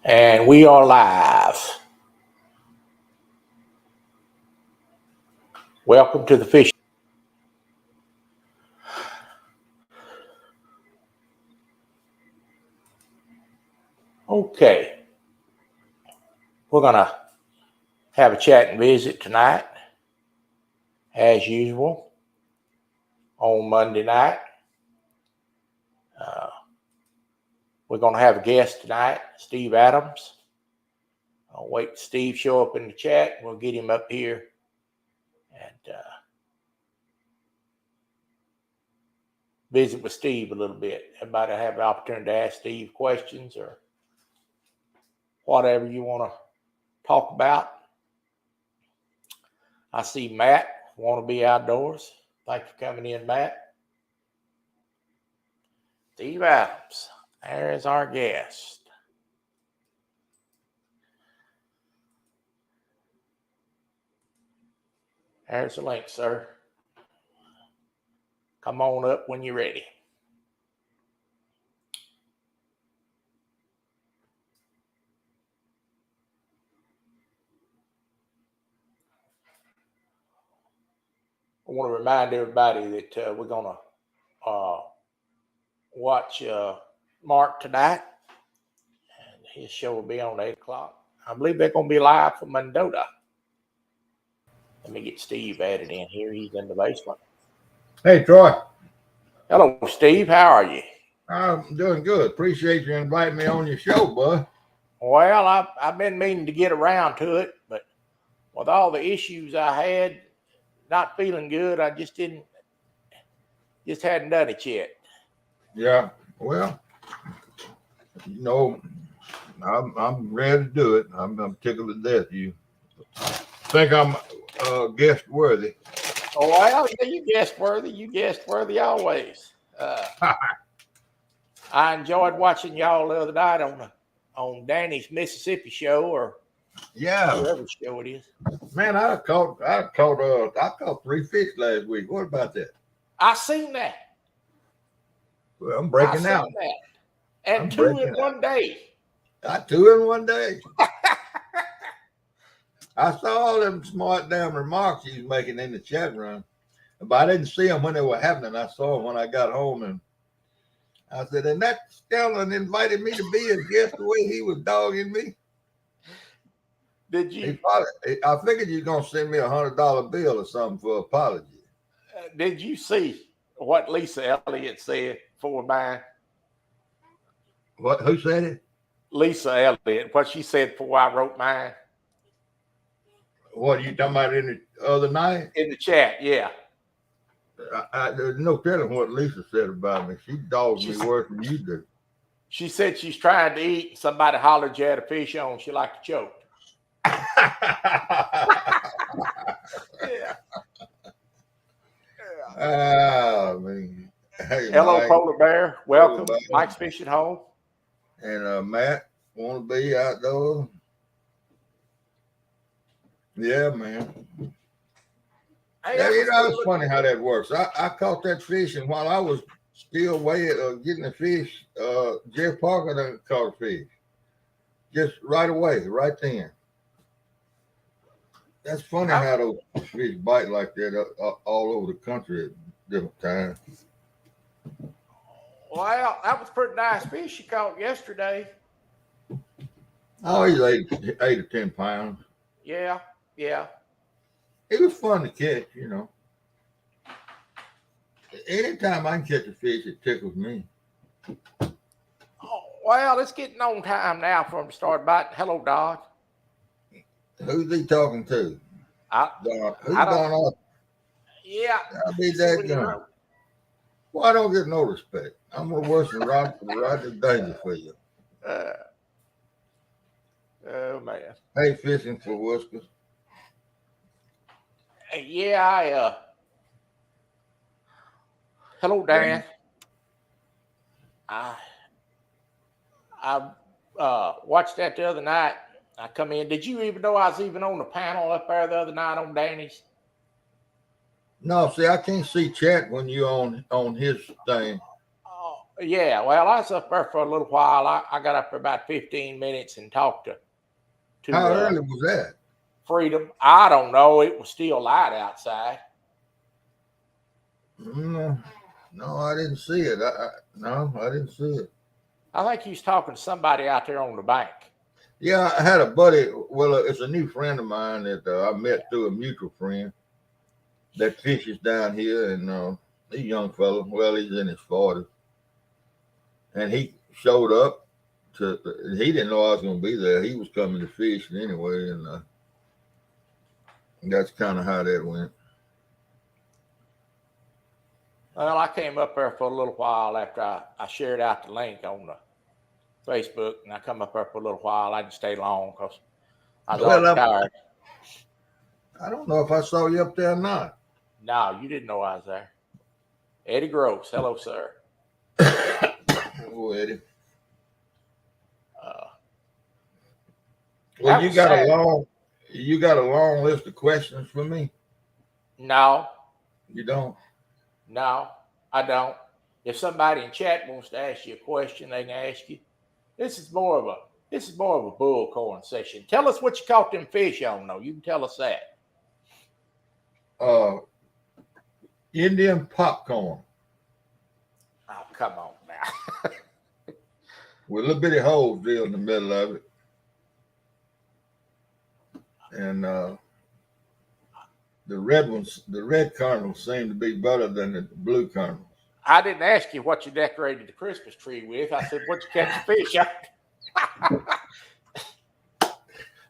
And we are live. Welcome to the Fishin'. Okay. We're going to have a chat and visit tonight, as usual, on Monday night. We're going to have a guest tonight, Steve Adams. I'll wait for Steve show up in the chat. We'll get him up here and visit with Steve a little bit. Everybody have the opportunity to ask Steve questions or whatever you want to talk about. I see Matt, want to be outdoors. Thanks for coming in, Matt. Steve Adams, there's our guest. There's the link, sir. Come on up when you're ready. I want to remind everybody that we're going to watch Mark tonight. And his show will be on 8 o'clock. I believe they're going to be live from Mendota. Let me get Steve added in here. He's in the basement. Hey, Troy. Hello, Steve. How are you? I'm doing good. Appreciate you inviting me on your show, bud. Well, I've been meaning to get around to it, but with all the issues I had, not feeling good, I just hadn't done it yet. Yeah, well, you know, I'm ready to do it. I'm tickled to death. You think I'm guest worthy? Oh, well, yeah, you guest worthy. You guest worthy always. I enjoyed watching y'all the other night on Danny's Misipy show or whatever show it is. Man, I caught 3 fish last week. What about that? I seen that. Well, I'm breaking out. That. And 2 in one day. 2 in one day. I saw all them smart damn remarks he was making in the chat room, but I didn't see them when they were happening. I saw them when I got home, and I said, and that Scanlon invited me to be a guest the way he was dogging me. Did you? I figured you're going to send me $100 bill or something for apology. Did you see what Lisa Elliott said for mine? What? Who said it? Lisa Elliott. What she said before I wrote mine. What are you talking about in the other night? In the chat, yeah. There's no telling what Lisa said about me. She dogged me worse than you did. She said she's trying to eat, and somebody hollered you had a fish on. She like to choke. Yeah. Oh, man. Hey, hello, Mike. Polar Bear. Welcome. Mike's Fishing Home. And Matt, want to be outdoors? Yeah, man. Hey, yeah, you know, it's funny how that works. I caught that fish, and while I was still getting the fish, Jeff Parker done caught a fish. Just right away, right then. That's funny how those fish bite like that all over the country at different times. Well, that was a pretty nice fish you caught yesterday. Oh, he's 8 or 10 pounds. Yeah. It was fun to catch, you know. Anytime I can catch a fish, it tickles me. Oh, well, it's getting on time now for him to start biting. Hello, Dodge. Who's he talking to? Who's going on? Yeah. I'll be that gun. Well, I don't get no respect. I'm going to worse than Roger Danger for you. Oh, man. Hey, Fishing for Whiskers. Yeah, hello, Dan. I watched that the other night. I come in. Did you even know I was even on the panel up there the other night on Danny's? No, see, I can't see chat when you on his thing. Yeah, well, I was up there for a little while. I got up for about 15 minutes and talked to How early was that? Freedom. I don't know. It was still light outside. No, I didn't see it. No, I didn't see it. I think he was talking to somebody out there on the bank. Yeah, I had a buddy. Well, it's a new friend of mine that I met through a mutual friend that fishes down here, and he's a young fellow. Well, he's in his 40s, and he showed up to. He didn't know I was going to be there. He was coming to fish anyway, and that's kind of how that went. Well, I came up there for a little while after I shared out the link on the Facebook, and I come up there for a little while. I didn't stay long because I was already tired. I don't know if I saw you up there or not. No, you didn't know I was there. Eddie Gross, hello, sir. Oh, Eddie. Well, you got a long list of questions for me. No, you don't. No, I don't. If somebody in chat wants to ask you a question, they can ask you. This is more of a bullcorn session. Tell us what you caught them fish on, though. You can tell us that. Indian popcorn. Oh, come on now. With a little bitty holes drilled in the middle of it. And the red kernels seem to be better than the blue kernels. I didn't ask you what you decorated the Christmas tree with. I said, what you catch the fish on?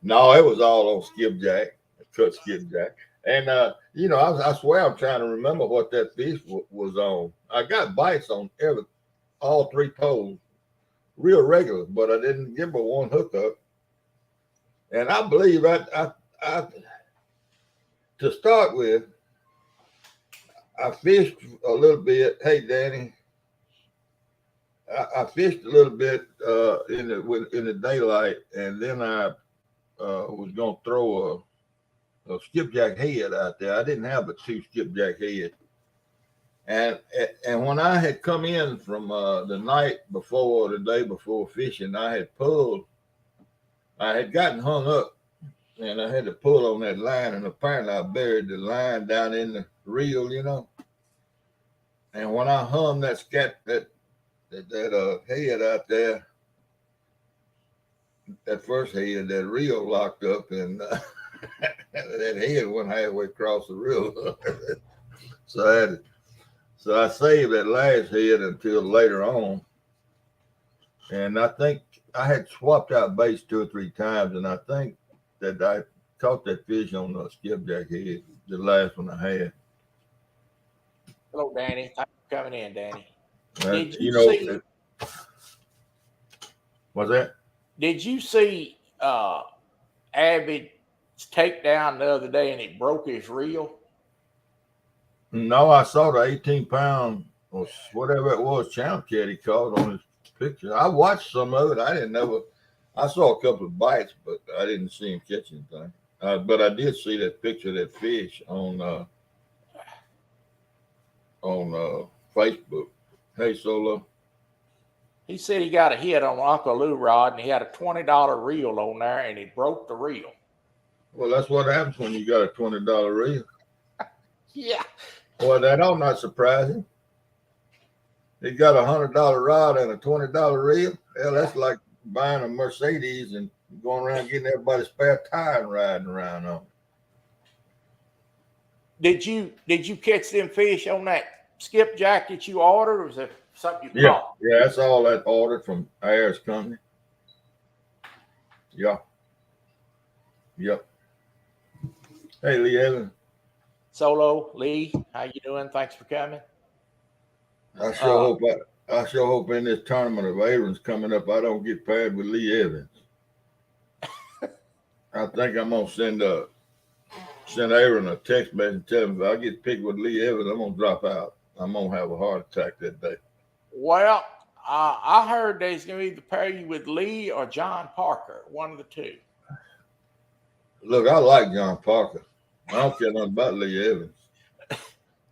No, it was all on skipjack, cut skipjack. And, I swear I'm trying to remember what that fish was on. I got bites on all three poles, real regular, but I didn't give her one hookup. And I believe I to start with, I fished a little bit. Hey, Danny, I fished a little bit in the daylight, and then I was going to throw a skipjack head out there. I didn't have but 2 skipjack heads. And when I had come in from the night before, the day before fishing, I had gotten hung up, and I had to pull on that line, and apparently I buried the line down in the reel, And when I hung that head out there, that first head, that reel locked up, and that head went halfway across the reel. So I saved that last head until later on. And I think I had swapped out baits 2 or 3 times, and I think that I caught that fish on the skipjack head, the last one I had. Hello, Danny. Thanks for coming in, Danny. Did you see? What's that? Did you see Avid's takedown the other day and it broke his reel? No, I saw the 18-pound or whatever it was channel cat he caught on his picture. I watched some of it. I saw a couple of bites, but I didn't see him catch anything. But I did see that picture of that fish on Facebook. Hey, Solo. He said he got a hit on Uncle Lou rod, and he had a $20 reel on there, and he broke the reel. Well, that's what happens when you got a $20 reel. Yeah. Well, that all not surprising. He got a $100 rod and a $20 reel. Hell, that's like buying a Mercedes and going around getting everybody's spare tire and riding around on it. Did you catch them fish on that skipjack that you ordered, or was it something you caught? Yeah, that's all that ordered from Ayers Company. Yeah. Yep. Hey, Lee Evans. Solo, Lee, how you doing? Thanks for coming. I sure hope in this tournament of Aaron's coming up, I don't get paired with Lee Evans. I think I'm gonna send Aaron a text message and tell him if I get picked with Lee Evans, I'm gonna drop out. I'm gonna have a heart attack that day. Well, I heard they's gonna either pair you with Lee or John Parker, one of the two. Look, I like John Parker. I don't care nothing about Lee Evans.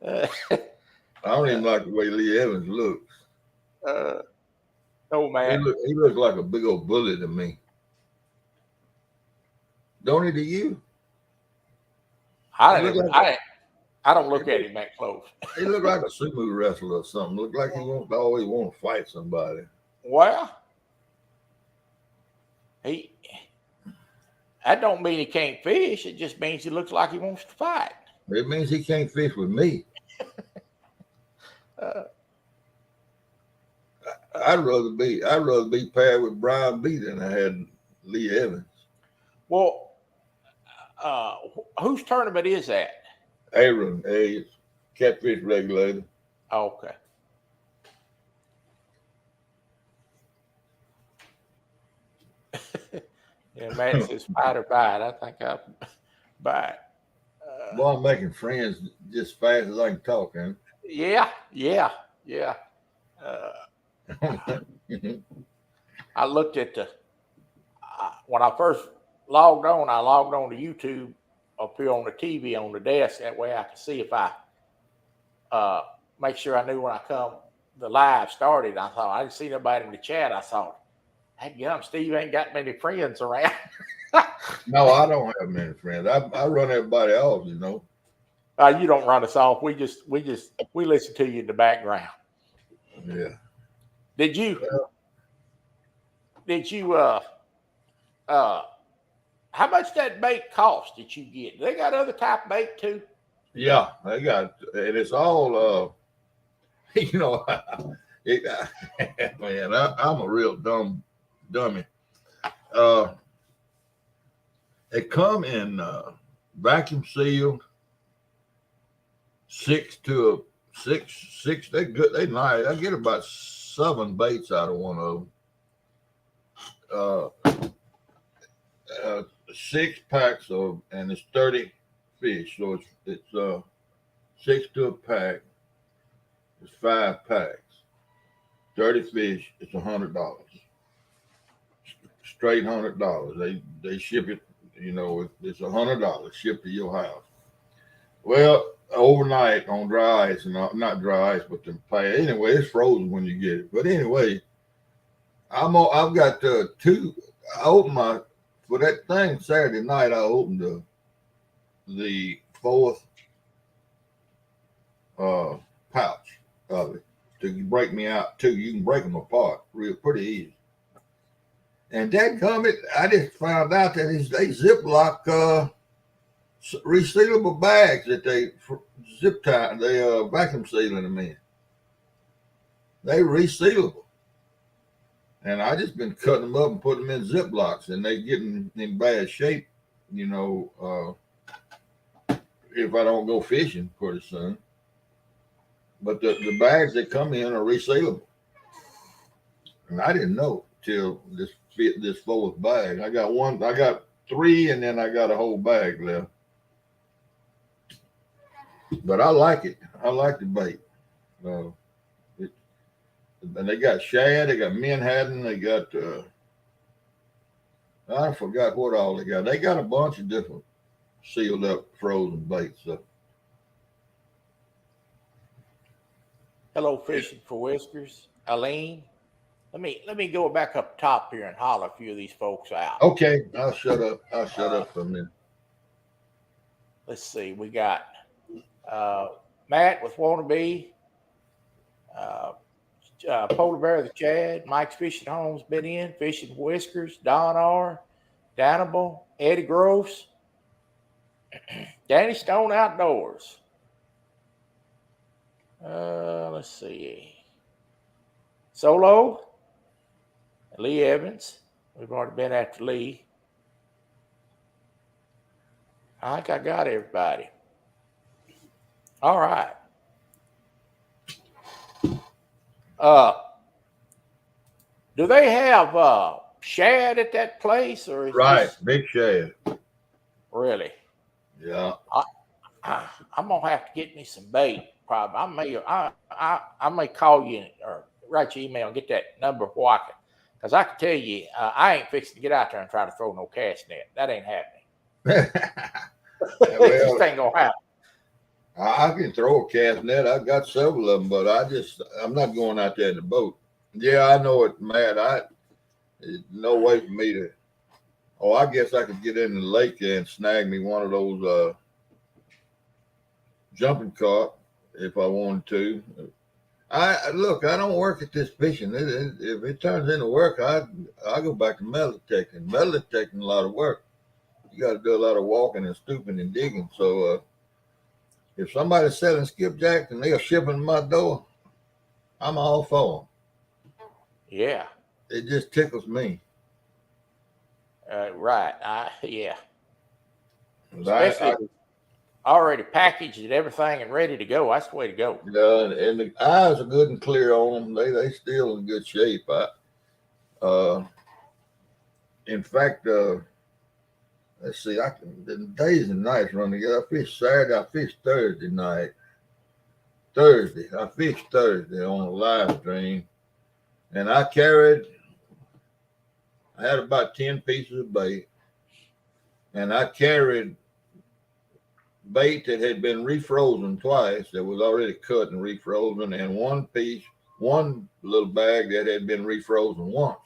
I don't even like the way Lee Evans looks. No, man. He looks like a big old bully to me. Don't he to you? I don't look at him that close. He looked like a sumo wrestler or something. Looked like he always want to fight somebody. Well, that don't mean he can't fish. It just means he looks like he wants to fight. It means he can't fish with me. I'd rather be paired with Brian B than I had Lee Evans. Well, whose tournament is that? Aaron Hayes, catfish regulator. Okay. Yeah, Matt says fight or bite. I think I'll bite. Well, I'm making friends just fast as I can talk, man. Yeah. I looked at when I first logged on. I logged on to YouTube up here on the TV on the desk. That way I could see if I make sure I knew when the live started. I thought I didn't see nobody in the chat. I thought, hey, Steve ain't got many friends around. No, I don't have many friends. I run everybody off, you know. You don't run us off. We listen to you in the background. Yeah. Did you how much that bait cost did you get? They got other type of bait too? Yeah, they got, and it's all you know, man, I'm a real dummy. They come in vacuum sealed, six. They're good. They nice. I get about 7 baits out of one of them. 6 packs of, and it's 30 fish. So it's 6 to a pack. It's 5 packs. 30 fish. It's $100. Straight $100. They ship it. You know, it's $100 shipped to your house. Well, overnight on dry ice, and not dry ice, but the pay. Anyway, it's frozen when you get it. But anyway, I've got 2. I opened for that thing Saturday night. I opened the 4th pouch of it to break me out too. You can break them apart pretty easy. And dadgummit, I just found out that they Ziploc resealable bags that they zip tie, they vacuum sealing them in. They resealable. And I just been cutting them up and putting them in Ziplocs, and they getting in bad shape, you know, if I don't go fishing pretty soon. But the bags that come in are resealable. And I didn't know till this 4th bag. I got 3, and then I got a whole bag left. But I like it. I like the bait. And they got shad, they got menhaden, they got I forgot what all they got. They got a bunch of different sealed up frozen baits. Hello, Fishing for Whiskers, Aline. Let me go back up top here and holler a few of these folks out. Okay, I'll shut up for a minute. Let's see. We got Matt with Wannabe, Polar Bear the Chad, Mike's Fishing Home's been in, Fishing for Whiskers, Don R, Danable, Eddie Gross, Danny Stone Outdoors. Let's see. Solo, Lee Evans. We've already been after Lee. I think I got everybody. All right. Do they have shad at that place, or is Right, this... big shad. Really? Yeah. I'm gonna have to get me some bait. Probably. I may call you or write you email and get that number before I can, because I can tell you I ain't fixing to get out there and try to throw no cast net. That ain't happening. It just ain't gonna happen. I can throw a cast net. I've got several of them, but I'm not going out there in the boat. Yeah, I know it, Matt. There's no way for me to. Oh, I guess I could get in the lake there and snag me one of those jumping cart if I wanted to. I look. I don't work at this fishing. If it turns into work, I go back to metal detecting. Metal detecting a lot of work. You got to do a lot of walking and stooping and digging. So if somebody's selling skipjacks and they're shipping to my door, I'm all for them. Yeah. It just tickles me. Right. Yeah. I Especially already packaged and everything and ready to go. That's the way to go. Yeah, and the eyes are good and clear on them. They still in good shape. Uh, in fact, let's see, the days and nights run together. I fished Saturday. I fished Thursday night. I fished Thursday on a live stream, and I had about 10 pieces of bait, and I carried bait that had been refrozen twice, that was already cut and refrozen, and one little bag that had been refrozen once.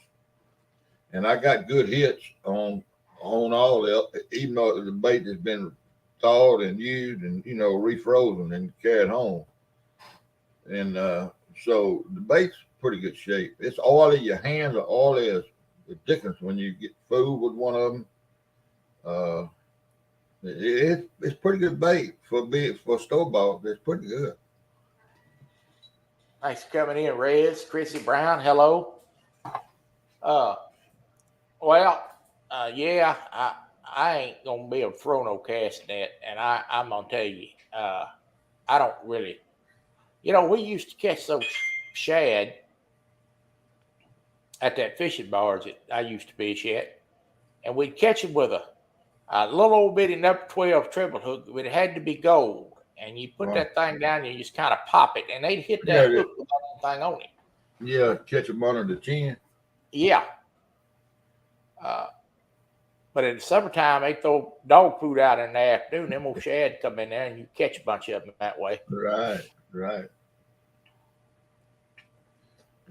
And I got good hits on all the, even though the bait has been thawed and used and refrozen and carried home. And so the bait's pretty good shape. It's oily. Your hands are oily as ridiculous when you get food with one of them. It's pretty good bait for store bought. It's pretty good. Thanks for coming in, Reds. Chrissy Brown, hello. Well, yeah, I ain't gonna be able to throw no cast net, and I'm gonna tell you, I don't really. We used to catch those shad at that fishing barge that I used to fish at, and we'd catch them with a little old bitty number 12 triple hook. It had to be gold, and you put that thing down, and you just kind of pop it, and they'd hit that hook with that thing on it. Yeah, catch them under the chin. Yeah. But in the summertime, they throw dog food out in the afternoon. Them old shad come in there, and you catch a bunch of them that way. Right.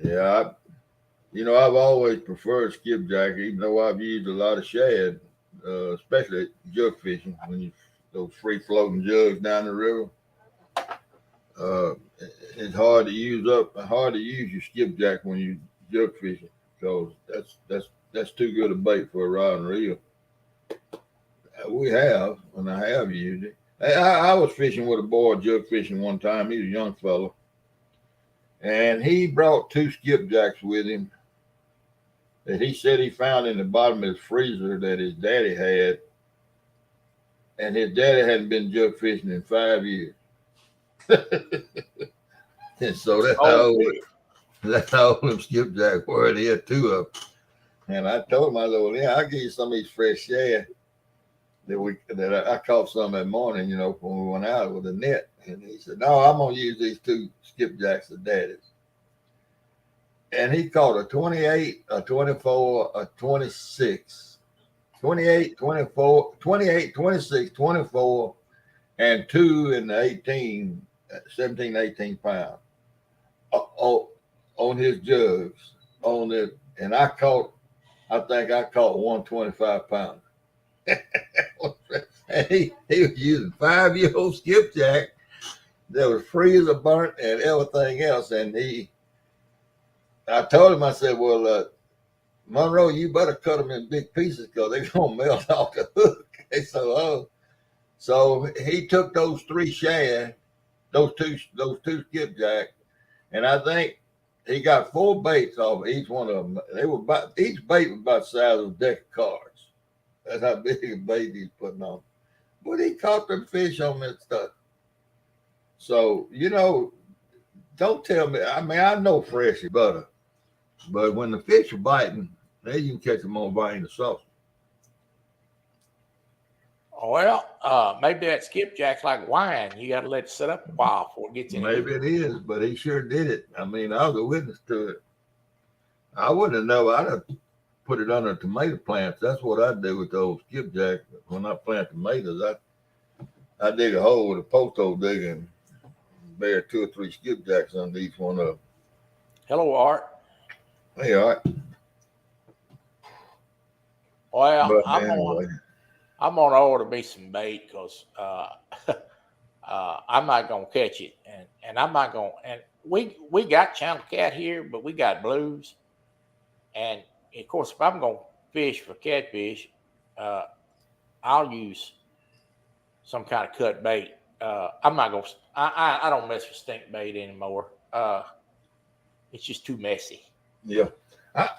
Yeah, I've always preferred skipjack, even though I've used a lot of shad, especially jug fishing when those free floating jugs down the river. Uh, it's hard to use your skipjack when you jug fishing because that's too good a bait for a rod and reel. And I have used it. I was fishing with a boy jug fishing one time. He was a young fella, and he brought two skipjacks with him that he said he found in the bottom of his freezer that his daddy had, and his daddy hadn't been jug fishing in 5 years. And so that's how old them skipjack were. He had two of them. And I told him, well, yeah, I'll give you some of these fresh shad that I caught some that morning, when we went out with a net. And he said, no, I'm gonna use these two skipjacks of daddy's. And he caught a 28, a 24, a 26, 28, 24, 28, 26, 24, and two in the 18, 17, 18 pounds on his jugs. And I think I caught 125 pounds. And he was using 5-year-old skipjack that was freezer burnt and everything else. And I told him, I said, well, Monroe, you better cut them in big pieces because they're gonna melt off the hook. So he took those three shad, those two skipjack, and I think he got 4 baits off each one of them. Each bait was about the size of a deck of cards. That's how big a bait he's putting on. But he caught them fish on that stuff. So, don't tell me. I mean, I know freshy butter, but when the fish are biting, then you can catch them on biting the sauce. Well, maybe that skipjack's like wine. You got to let it sit up a while before it gets in. Maybe it is, but he sure did it. I mean, I was a witness to it. I wouldn't have known. I'd have put it under tomato plants. That's what I do with those skipjacks. When I plant tomatoes, I dig a hole with a post hole digger and bury 2 or 3 skipjacks under each one of them. Hello, Art. Hey, all right. Well, But I'm anyway, I'm gonna order me some bait because I'm not gonna catch it, and I'm not gonna. And we got channel cat here, but we got blues, and of course, if I'm gonna fish for catfish, uh, I'll use some kind of cut bait. I'm not gonna. I don't mess with stink bait anymore. It's just too messy. yeah. I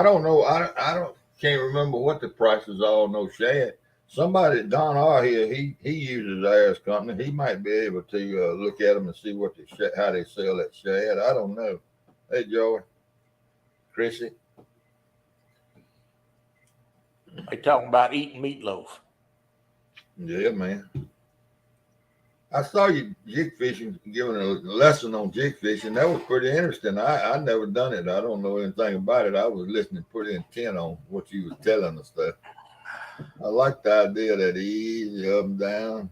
don't know. I don't can't remember what the prices are on those shad. Somebody Don R here, he uses ours company. He might be able to look at them and see what how they sell that shad. I don't know. Hey, Joey, Chrissy. They talking about eating meatloaf. Yeah, man. I saw you jig fishing, giving a lesson on jig fishing. That was pretty interesting. I never done it. I don't know anything about it. I was listening pretty intent on what you was telling us stuff. I like the idea that easy up and down.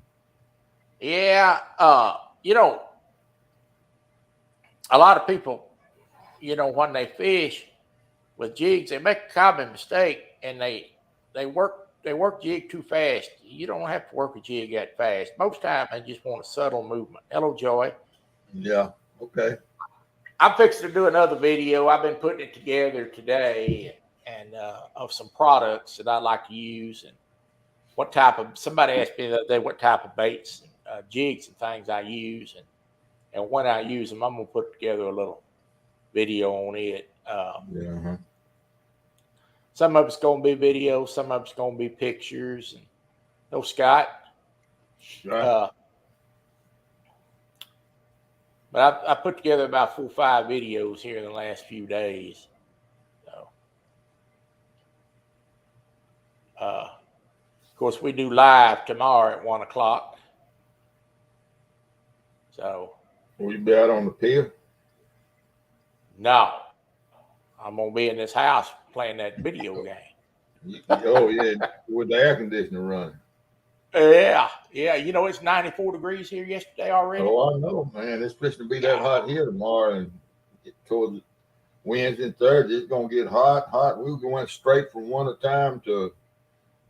Yeah, a lot of people, when they fish with jigs, they make a common mistake, and they work jig too fast. You don't have to work a jig that fast. Most time, they just want a subtle movement. Hello, Joy. Yeah. Okay. I'm fixing to do another video. I've been putting it together today, and of some products that I like to use, and what type of. Somebody asked me the other day what type of baits, and, jigs, and things I use, and when I use them, I'm gonna put together a little video on it. Yeah. Uh-huh. Some of it's gonna be video, some of it's gonna be pictures. And no, Scott. Right. Uh, but I put together about 4 or 5 videos here in the last few days. So, of course, we do live tomorrow at 1 o'clock. So, Will you be out on the pier? no, I'm gonna be in this house playing that video game. Oh yeah, with the air conditioner running. Yeah. It's 94 degrees here yesterday already. Oh, I know, man. It's supposed to be that hot here tomorrow, and towards Wednesday and Thursday, it's gonna get hot, hot. We went straight from winter time to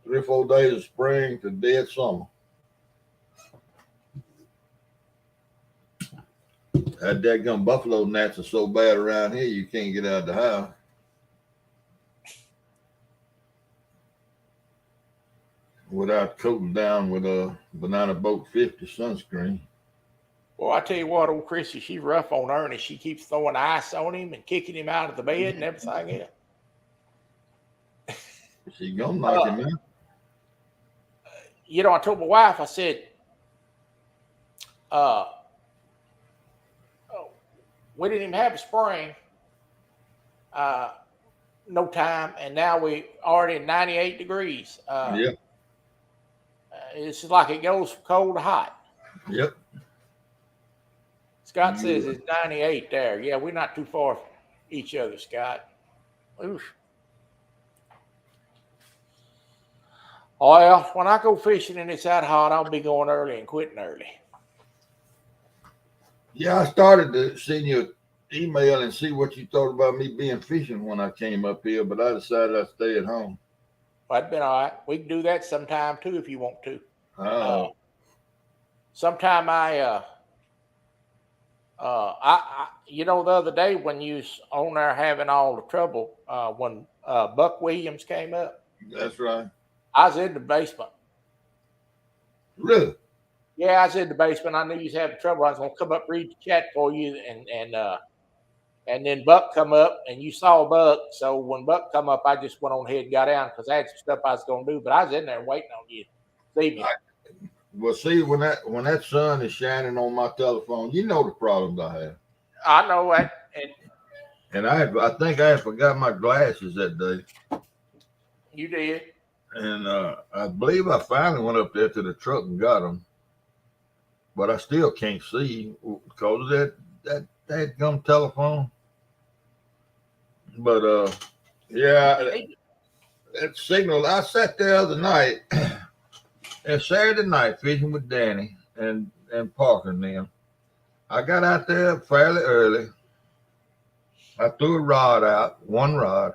3 or 4 days of spring to dead summer. That daggum buffalo gnats are so bad around here, you can't get out of the house. Without coating down with a Banana Boat 50 sunscreen. Well, I tell you what, old Chrissy, she's rough on Ernie. She keeps throwing ice on him and kicking him out of the bed and everything else. She gonna knock him out. I told my wife, I said, we didn't even have a spring, no time, and now we already at 98 degrees. Yep. It's like it goes from cold to hot. Yep. Scott says it's 98 there. Yeah, we're not too far from each other, Scott. Oof. Well, when I go fishing and it's that hot, I'll be going early and quitting early. Yeah, I started to send you an email and see what you thought about me being fishing when I came up here, but I decided I'd stay at home. Well, that'd been all right. We can do that sometime too if you want to. Sometime the other day when you was on there having all the trouble, when Buck Williams came up. That's right. I was in the basement. Really? Yeah, I was in the basement. I knew you was having trouble. I was gonna come up, read the chat for you, and then Buck come up, and you saw Buck. So when Buck come up, I just went on ahead and got down because I had some stuff I was gonna do. But I was in there waiting on you. See me. Well, see, when that sun is shining on my telephone, you know the problems I have. I know that. And I think I had forgot my glasses that day. You did. And I believe I finally went up there to the truck and got them. But I still can't see because of that gum telephone. But yeah, that signal. I sat there the other night, and Saturday night fishing with Danny and Parker and them. I got out there fairly early. I threw a rod out, one rod,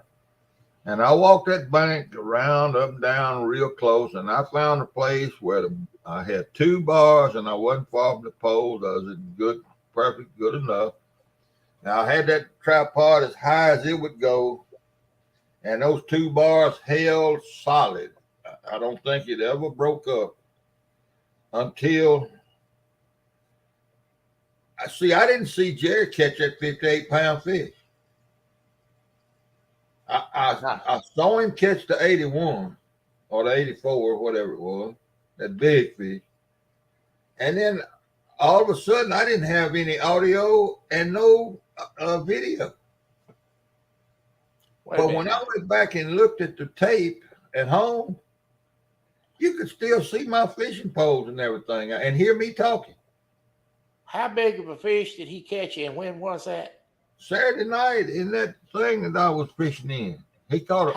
and I walked that bank around, up and down, real close, and I found a place where I had 2 bars, and I wasn't far from the poles. I was good, perfect, good enough. Now I had that tripod as high as it would go, and those 2 bars held solid. I don't think it ever broke up until I didn't see Jerry catch that 58-pound fish. I saw him catch the 81 or the 84, whatever it was, that big fish. And then all of a sudden, I didn't have any audio and no video. But when I went back and looked at the tape at home, you could still see my fishing poles and everything and hear me talking. How big of a fish did he catch, and when was that? Saturday night in that thing that I was fishing in. He caught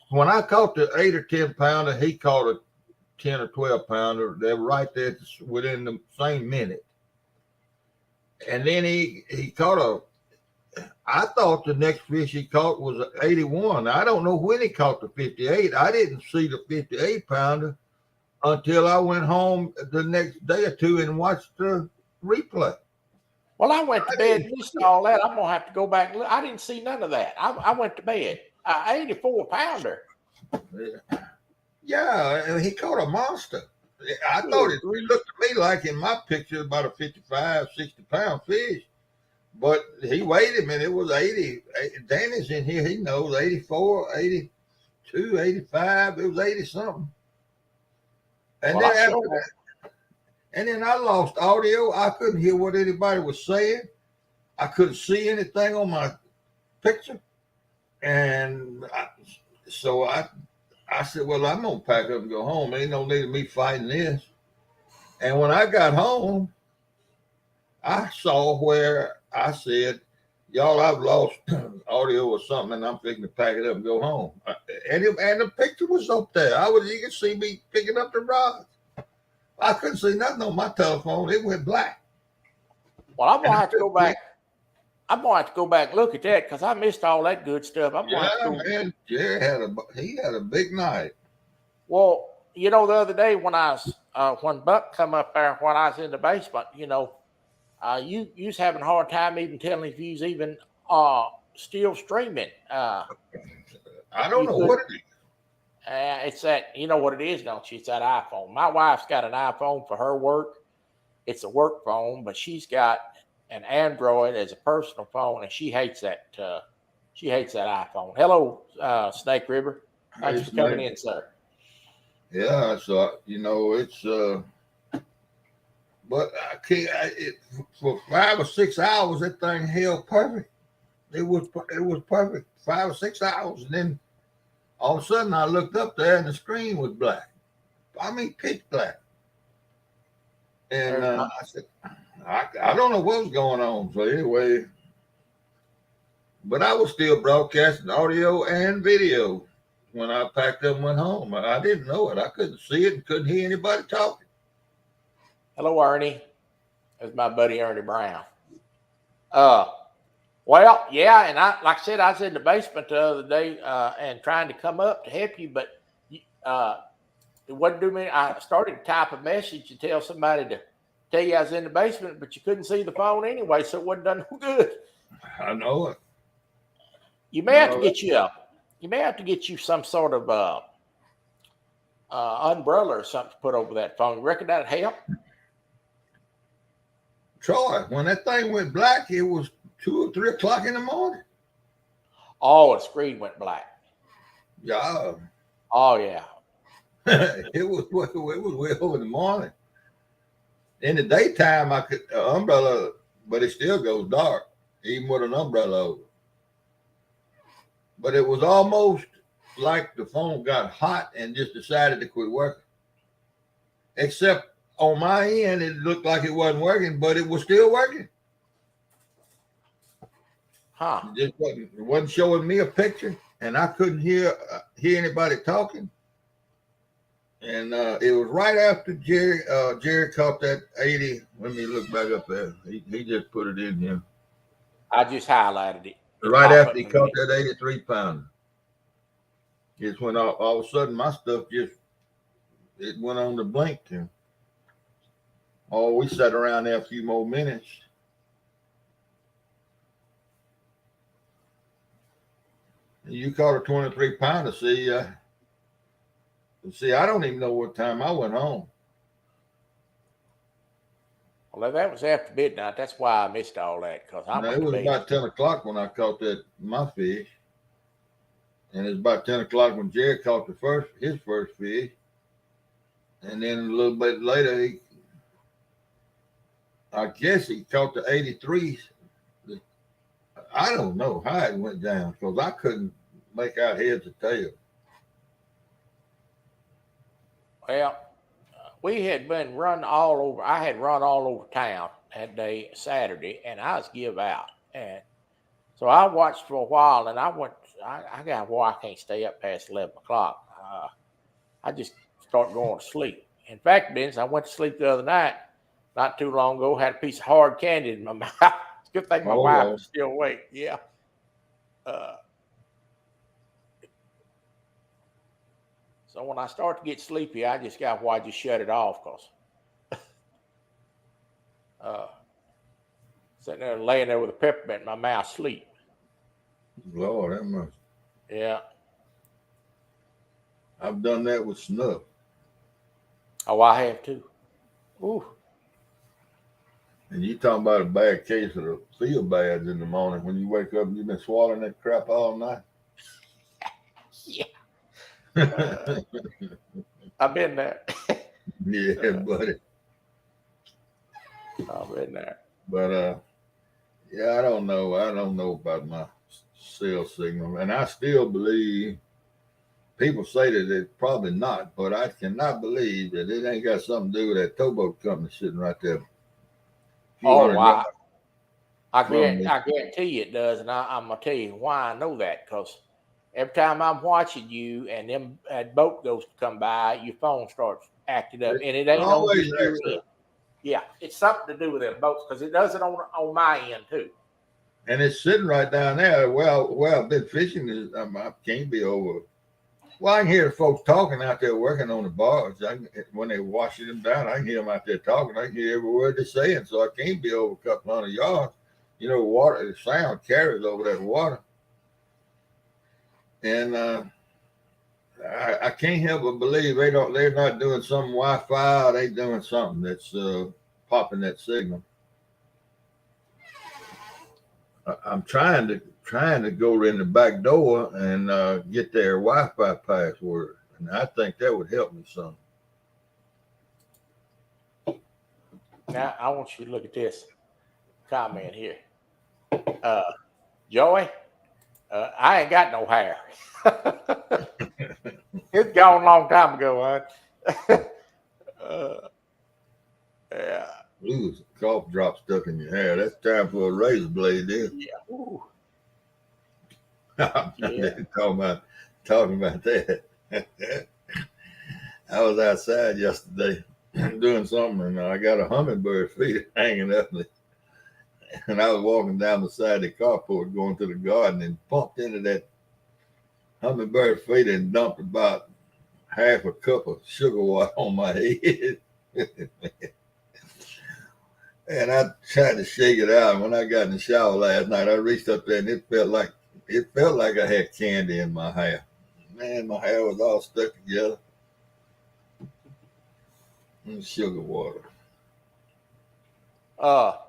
when I caught the 8 or 10 pounder, he caught a 10 or 12 pounder. They were right there within the same minute. And then he caught I thought the next fish he caught was an 81. I don't know when he caught the 58. I didn't see the 58 pounder until I went home the next day or two and watched the replay. Well, I went to bed and missed all that. I'm going to have to go back and look. I didn't see none of that. I went to bed. 84 pounder. Yeah, and he caught a monster. I thought it looked to me like in my picture about a 55, 60-pound fish. But he weighed him, and it was 80. Danny's in here. He knows 84, 82, 85. It was 80-something. And then after that, and then I lost audio. I couldn't hear what anybody was saying. I couldn't see anything on my picture. And so I said, well, I'm going to pack up and go home. Ain't no need of me fighting this. And when I got home, I saw where I said, y'all, I've lost audio or something, and I'm fixing to pack it up and go home. And the picture was up there. You could see me picking up the rods. I couldn't see nothing on my telephone. It went black. Well, I'm going to have to go back. I'm going to have to go back and look at that because I missed all that good stuff. Man, Jerry had a big night. Well, the other day when when Buck come up there when I was in the basement, you was having a hard time even telling if you was even still streaming. I don't know what it is. It's that, you know what it is, don't you? It's that iPhone. My wife's got an iPhone for her work. It's a work phone, but she's got an Android as a personal phone, and she hates that. She hates that iPhone. Hello, Snake River. Thanks for coming in, sir. Yeah, so it's. But I can't. For 5 or 6 hours, that thing held perfect. It was perfect. 5 or 6 hours, and then all of a sudden I looked up there and the screen was black. I mean, pitch black. And I said, I don't know what was going on. So anyway, but I was still broadcasting audio and video when I packed up and went home. I didn't know it. I couldn't see it and couldn't hear anybody talking. Hello, Ernie. That's my buddy Ernie Brown. Well, yeah, and like I said, I was in the basement the other day and trying to come up to help you, but it wouldn't do me. I started to type a message to tell somebody to tell you I was in the basement, but you couldn't see the phone anyway, so it wasn't done no good. I know it. You may have to get you some sort of umbrella or something to put over that phone. You reckon that'd help? Troy, when that thing went black, it was 2 or 3 o'clock in the morning. Oh, the screen went black. Yeah. Oh yeah. It was way over in the morning. In the daytime, I could umbrella, but it still goes dark, even with an umbrella over. But it was almost like the phone got hot and just decided to quit working. Except on my end, it looked like it wasn't working, but it was still working. Huh. It wasn't showing me a picture, and I couldn't hear anybody talking. And it was right after Jerry caught that 80. Let me look back up there. He just put it in here. I just highlighted it. Right after he caught that 83 pounder. It's when all of a sudden my stuff it went on the blink. And we sat around there a few more minutes. You caught a 23 pounder. See, I don't even know what time I went home. Well, that was after midnight. That's why I missed all that, because it was about 10 o'clock when I caught my fish. And it was about 10 o'clock when Jared caught his first fish. And then a little bit later, I guess he caught the 83s. I don't know how it went down because I couldn't make out heads or tails. Well, we had been run all over. I had run all over town that day, Saturday, and I was give out. And so I watched for a while, and I got why I can't stay up past 11 o'clock. I just start going to sleep. In fact, Vince, I went to sleep the other night, not too long ago, had a piece of hard candy in my mouth. It's a good thing my wife was still awake. Yeah. So when I start to get sleepy, I just got why I just shut it off, because sitting there laying there with a peppermint in my mouth, sleep. Lord, that must. Yeah. I've done that with snuff. Oh, I have too. Ooh. And you talking about a bad case of the feel bads in the morning when you wake up and you've been swallowing that crap all night. Yeah. I've been there. Yeah, buddy. I've been there. But yeah, I don't know. I don't know about my cell signal, and I still believe people say that it's probably not, but I cannot believe that it ain't got something to do with that towboat company sitting right there. I guarantee you it does, and I'm gonna tell you why I know that, because every time I'm watching you and that boat goes to come by, your phone starts acting up, and it ain't always your end. Yeah, it's something to do with them boats, because it does it on my end too. And it's sitting right down there. Well, I've been fishing. I can't be over. Well, I can hear the folks talking out there working on the bars. When they're washing them down, I can hear them out there talking. I can hear every word they're saying, so I can't be over a couple hundred yards. You know, water, the sound carries over that water. And I can't help but believe they're not doing some Wi-Fi. Or they doing something that's popping that signal. I'm trying to go in the back door and get their Wi-Fi password, and I think that would help me some. Now I want you to look at this comment here. Joey, I ain't got no hair. It's gone a long time ago, huh? Yeah. Ooh, cough drop stuck in your hair. That's time for a razor blade, then. Yeah. Ooh. talking about that. I was outside yesterday doing something, and I got a hummingbird feeder hanging up, and I was walking down the side of the carport going to the garden and bumped into that hummingbird feeder and dumped about half a cup of sugar water on my head. And I tried to shake it out. And when I got in the shower last night, I reached up there and it felt like I had candy in my hair. Man, my hair was all stuck together. And sugar water. Well,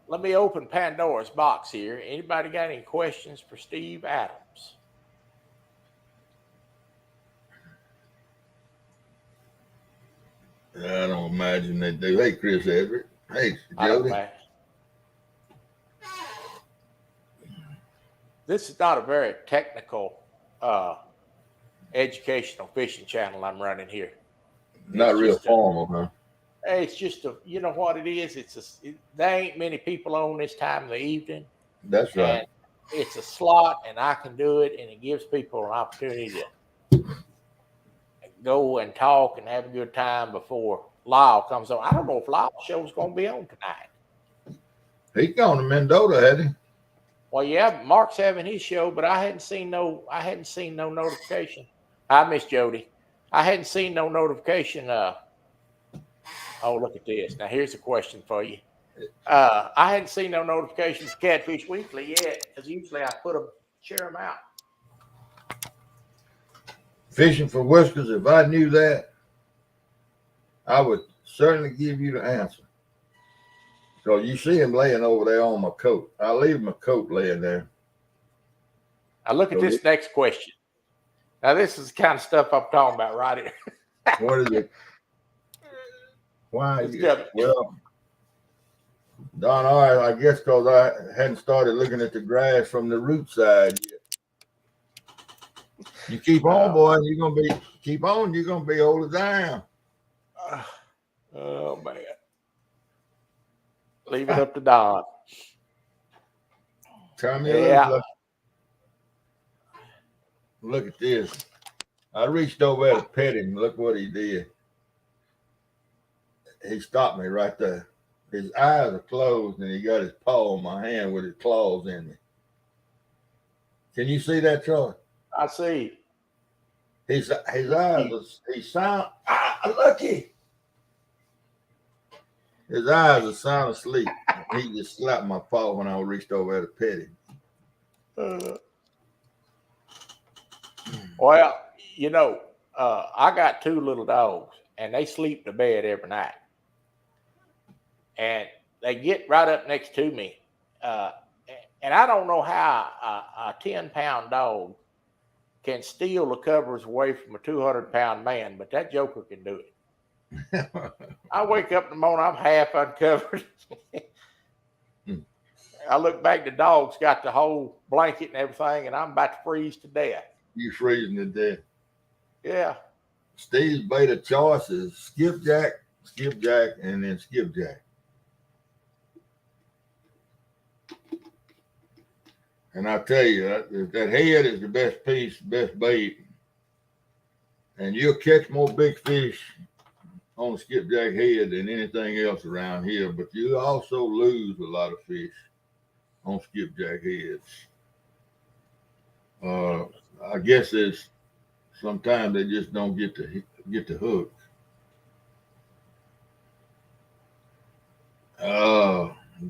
let me open Pandora's box here. Anybody got any questions for Steve Adams? I don't imagine they do. Hey, Chris Everett. Hey, Jody. This is not a very technical, educational fishing channel I'm running here. Not real formal, huh? It's just you know what it is? There ain't many people on this time of the evening. That's right. And it's a slot, and I can do it, and it gives people an opportunity to go and talk and have a good time before Lyle comes on. I don't know if Lyle's show is going to be on tonight. He gone to Mendota, had he? Well, yeah, Mark's having his show, but I hadn't seen no notification. Hi, Miss Jody. I hadn't seen no notification. Oh, look at this. Now here's a question for you. I hadn't seen no notification for Catfish Weekly yet, because usually I share them out. Fishing for whiskers. If I knew that, I would certainly give you the answer. So you see him laying over there on my coat. I leave my coat laying there. Now look at this next question. Now this is the kind of stuff I'm talking about right here. What is it? Why? Well, Don, all right, I guess because I hadn't started looking at the grass from the root side yet. You keep on, boy, you're gonna be older down. Oh man. Leave it up to Don. Tell me, yeah. Look at this. I reached over there to pet him. Look what he did. He stopped me right there. His eyes are closed, and he got his paw on my hand with his claws in me. Can you see that, Troy? I see. His eyes are sound. Lucky. His eyes are sound asleep. He just slapped my paw when I reached over there to pet him. Well, I got 2 little dogs, and they sleep to bed every night. And they get right up next to me. And I don't know how a 10-pound dog can steal the covers away from a 200-pound man, but that joker can do it. I wake up in the morning, I'm half uncovered. I look back, the dog's got the whole blanket and everything, and I'm about to freeze to death. You freezing to death. Yeah. Steve's beta choice is skipjack, and then skipjack. And I tell you, that head is the best piece, best bait. And you'll catch more big fish on a skipjack head than anything else around here, but you also lose a lot of fish on skipjack heads. I guess it's sometimes they just don't get the hook.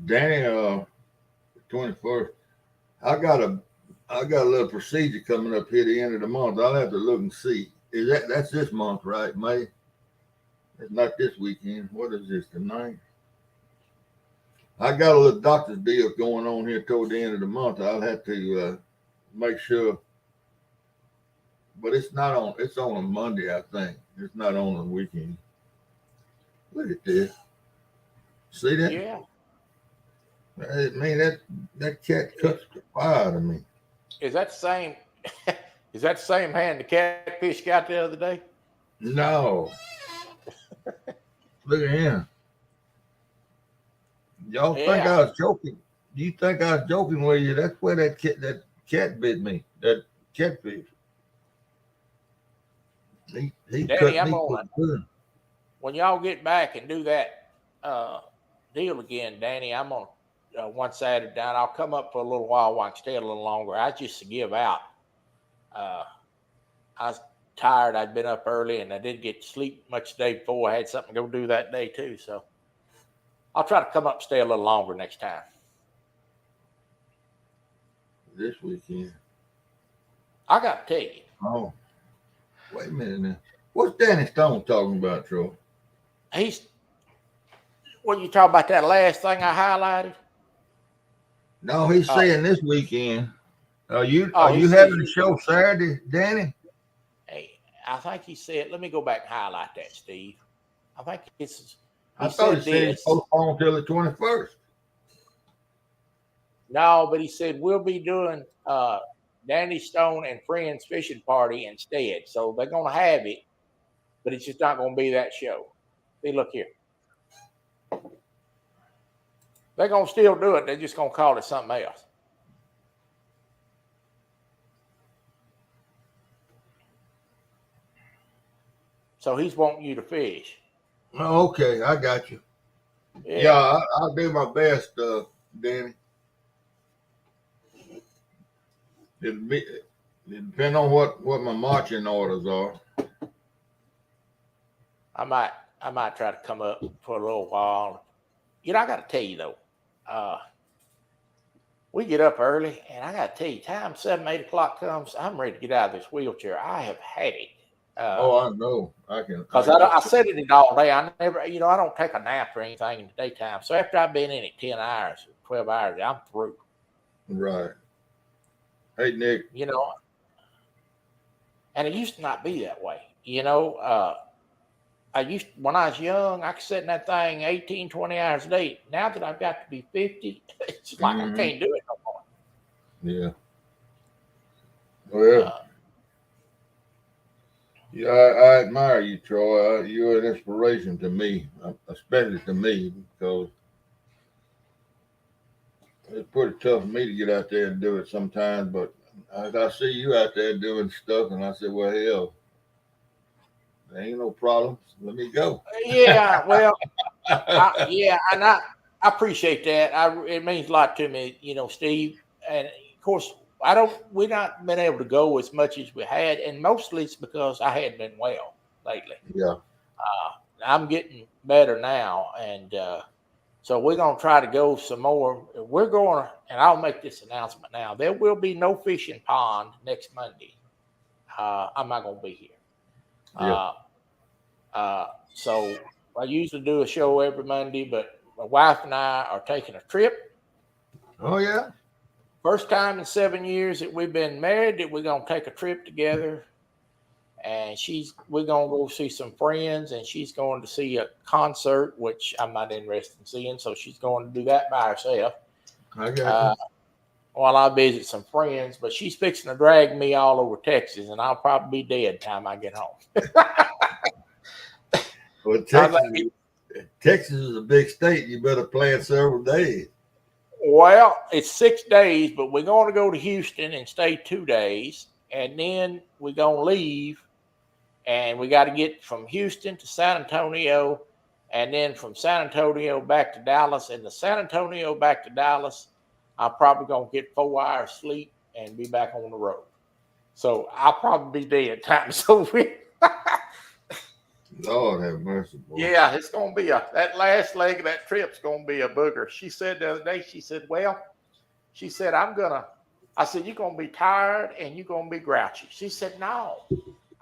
Danny, 21st. I got a little procedure coming up here at the end of the month. I'll have to look and see. That's this month, right? May? It's not this weekend. What is this, the 9th? I got a little doctor's deal going on here toward the end of the month. I'll have to make sure. But it's on a Monday, I think. It's not on a weekend. Look at this. See that? Yeah. I mean, that cat cuts the fire to me. Is that the same? Is that the same hand the catfish got the other day? No. Look at him. Y'all think I was joking? You think I was joking with you? That's where that cat bit me. That catfish. He Danny, cut me. When y'all get back and do that deal again, Danny, I'm on one Saturday down. I'll come up for a little while I can stay a little longer. I just to give out. I was tired. I'd been up early and I didn't get to sleep much the day before. I had something to go do that day too. So I'll try to come up and stay a little longer next time. This weekend. I got to tell you. Oh, wait a minute now. What's Danny Stone talking about, Troy? When you talk about that last thing I highlighted? No, he's saying this weekend. Are you having a show Saturday, Danny? Hey, I think he said, let me go back and highlight that, Steve. I think it's. I thought he said it's postponed until the 21st. No, but he said we'll be doing Danny Stone and Friends Fishing Party instead. So they're going to have it, but it's just not going to be that show. See, look here. They're going to still do it. They're just going to call it something else. So he's wanting you to fish. Oh, okay, I got you. Yeah, I'll do my best. Danny? It depends on what my marching orders are. I might try to come up for a little while. You know, I got to tell you though, we get up early, and I got to tell you, time 7, 8 o'clock comes, I'm ready to get out of this wheelchair. I have had it. I know. Because I sit in it all day. I never, you know, I don't take a nap or anything in the daytime. So after I've been in it 10 hours, 12 hours, I'm through. Right. Hey, Nick. You know, and it used to not be that way. You know, when I was young, I could sit in that thing 18, 20 hours a day. Now that I've got to be 50, it's like I can't do it no more. Yeah. Well, yeah, I admire you, Troy. You're an inspiration to me, especially to me, because it's pretty tough for me to get out there and do it sometimes. But I see you out there doing stuff, and I said, well, hell, there ain't no problems. Let me go. Yeah, well, and I appreciate that. It means a lot to me, you know, Steve. And of course, we not been able to go as much as we had, and mostly it's because I hadn't been well lately. Yeah. I'm getting better now, and so we're gonna try to go some more. We're going, and I'll make this announcement now. There will be no Fishin Pond next Monday. I'm not gonna be here. Yeah. So I usually do a show every Monday, but my wife and I are taking a trip. Oh, yeah. First time in 7 years that we've been married that we're gonna take a trip together. And we're gonna go see some friends, and she's going to see a concert, which I'm not interested in seeing. So she's going to do that by herself. I got you. While I visit some friends, but she's fixing to drag me all over Texas, and I'll probably be dead time I get home. Well, Texas is a big state. You better plan several days. Well, it's 6 days, but we're going to go to Houston and stay 2 days, and then we're going to leave, and we got to get from Houston to San Antonio, and then from San Antonio back to Dallas, and the San Antonio back to Dallas, I'm probably going to get 4 hours sleep and be back on the road. So I'll probably be dead time. So Lord have mercy, boy. Yeah, it's going to be that last leg of that trip's going to be a booger. She said the other day, she said, I said, you're going to be tired and you're going to be grouchy. She said, no,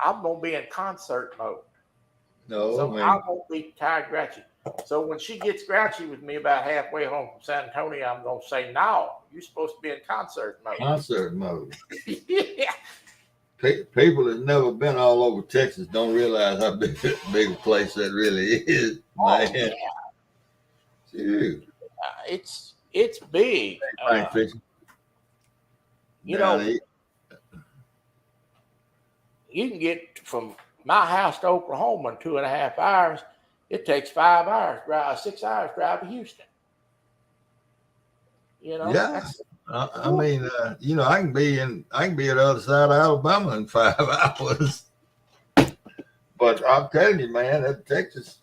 I'm going to be in concert mode. No, so man. I'm going to be tired, grouchy. So when she gets grouchy with me about halfway home from San Antonio, I'm going to say, no, you're supposed to be in concert mode. Concert mode. Yeah. People that never been all over Texas don't realize how big a place that really is. Man. Yeah. Dude. It's big. You know, you can get from my house to Oklahoma in 2.5 hours. It takes 5 hours drive, 6 hours drive to Houston. You know, yeah. I mean, you know, I can be at the other side of Alabama in 5 hours. But I'm telling you, man, that Texas.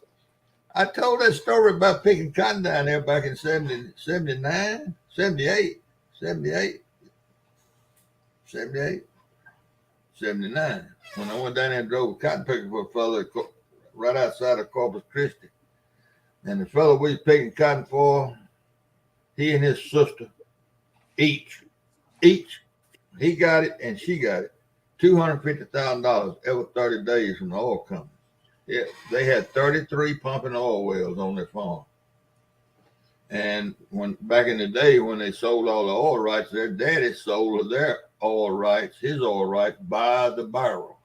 I told that story about picking cotton down there back in 79, 78, 79. When I went down there and drove a cotton picker for a fellow right outside of Corpus Christi. And the fellow we was picking cotton for, he and his sister, each, he got it and she got it, $250,000 every 30 days from the oil company. Yeah, they had 33 pumping oil wells on their farm. And when back in the day when they sold all the oil rights, their daddy sold their oil rights, his oil rights by the barrel.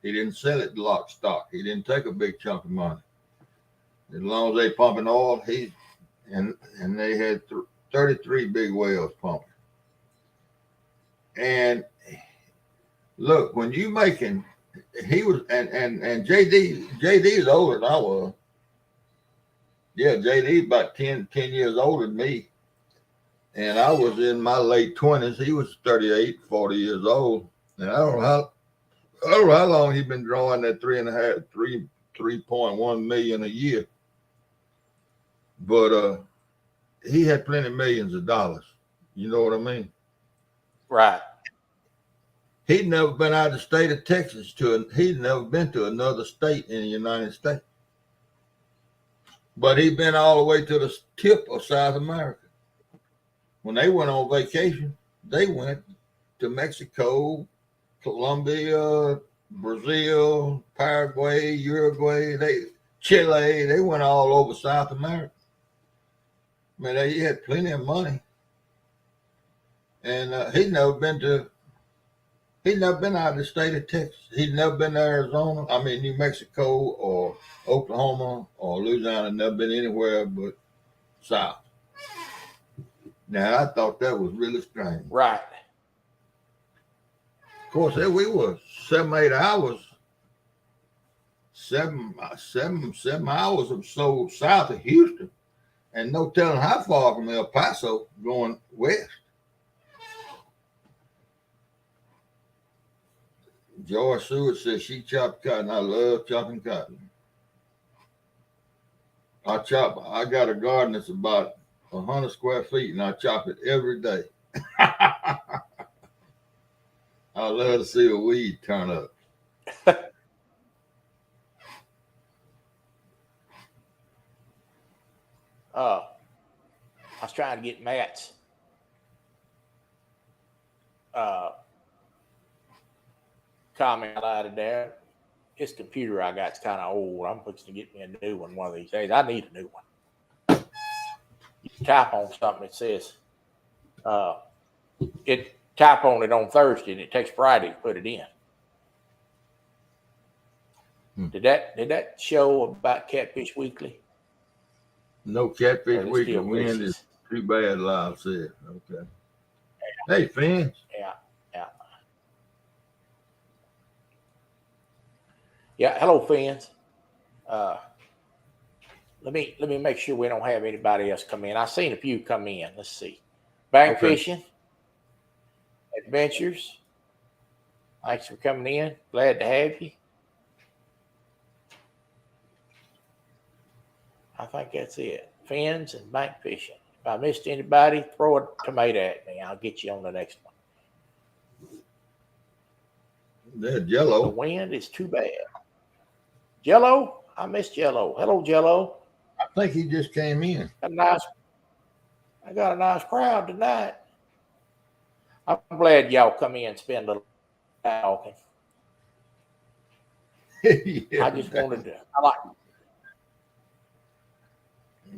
He didn't sell it lock stock. He didn't take a big chunk of money. As long as they pumping oil, and they had 33 big wells pumping. And look, when you making, he was and JD is older than I was. Yeah, JD about 10 years older than me. And I was in my late 20s. He was 38, 40 years old. And I don't know how long he'd been drawing that 3.1 million a year. But he had plenty of millions of dollars. You know what I mean? Right. He'd never been out of the state of Texas he'd never been to another state in the United States. But he'd been all the way to the tip of South America. When they went on vacation, they went to Mexico, Colombia, Brazil, Paraguay, Uruguay, Chile. They went all over South America. I mean, he had plenty of money. And he'd never been out of the state of Texas. He'd never been to Arizona, New Mexico or Oklahoma or Louisiana, never been anywhere but south. Now, I thought that was really strange. Right. Of course, there we were 7 hours or so south of Houston, and no telling how far from El Paso going west. Joy Stewart says she chopped cotton. I love chopping cotton. I got a garden that's about 100 square feet, and I chop it every day. I love to see a weed turn up. I was trying to get Matt's comment out of there. His computer I got's kind of old. I'm fixing to get me a new one of these days. I need a new one. You tap on something, it says tap on it on Thursday, and it takes Friday to put it in. Did that show about Catfish Weekly? No Catfish Weekly. Wind is too bad, Lyle said. Okay. Hey, Fins. Yeah. Yeah, hello, Fins. Let me make sure we don't have anybody else come in. I've seen a few come in. Let's see. Bank Fishing Adventures. Thanks for coming in. Glad to have you. I think that's it. Fins and Bank Fishing. If I missed anybody, throw a tomato at me. I'll get you on the next one. That Jello. The wind is too bad. Jello? I missed Jello. Hello, Jello. I think he just came in. I got a nice crowd tonight. I'm glad y'all come in and spend a little time talking. Yeah, I just wanted to.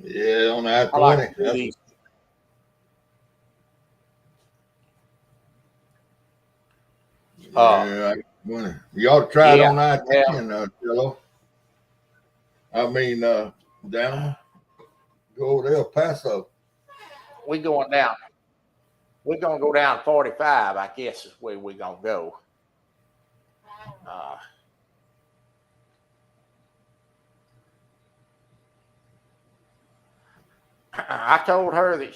Yeah, on that 20. You ought to try it on I-10, Jello. Down. Go over to El Paso. We're going down. We're going to go down 45, I guess is where we're going to go. I told her that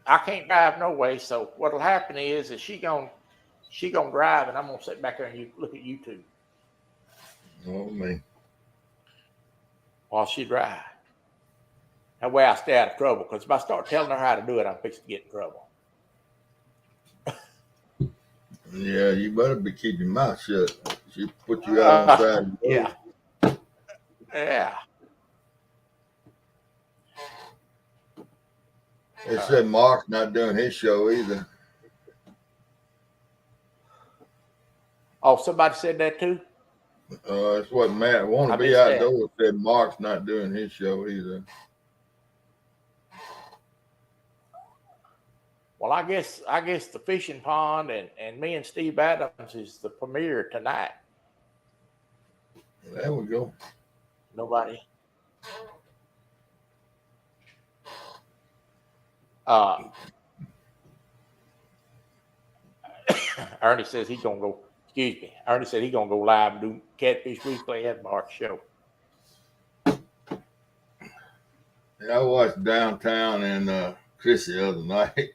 I can't drive no way, so what'll happen is she gonna drive, and I'm gonna sit back there and look at YouTube. Oh man! While she drive. That way I stay out of trouble. Because if I start telling her how to do it, I'm fixing to get in trouble. Yeah, you better be keeping your mouth shut. She put you out on the side of the road. Yeah. They said Mark's not doing his show either. Oh, somebody said that too? That's what Matt Wannabe Outdoors said. Mark's not doing his show either. Well, I guess the Fishin Pond and me and Steve Adams is the premiere tonight. There we go. Nobody. Ernie says he's gonna go. Excuse me. Ernie said he's gonna go live and do Catfish Weekly at Mark's show. Yeah, I watched Downtown and Chris the other night.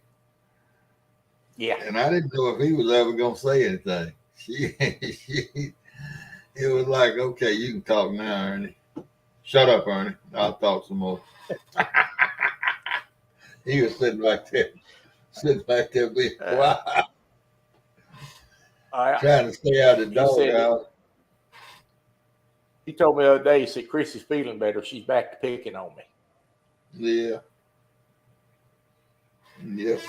Yeah. And I didn't know if he was ever gonna say anything. It was like, okay, you can talk now, Ernie. Shut up, Ernie. I'll talk some more. He was sitting back there being quiet, trying to stay out of the doghouse. He told me the other day, he said, Chrissy's feeling better. She's back to picking on me. Yeah. Yep.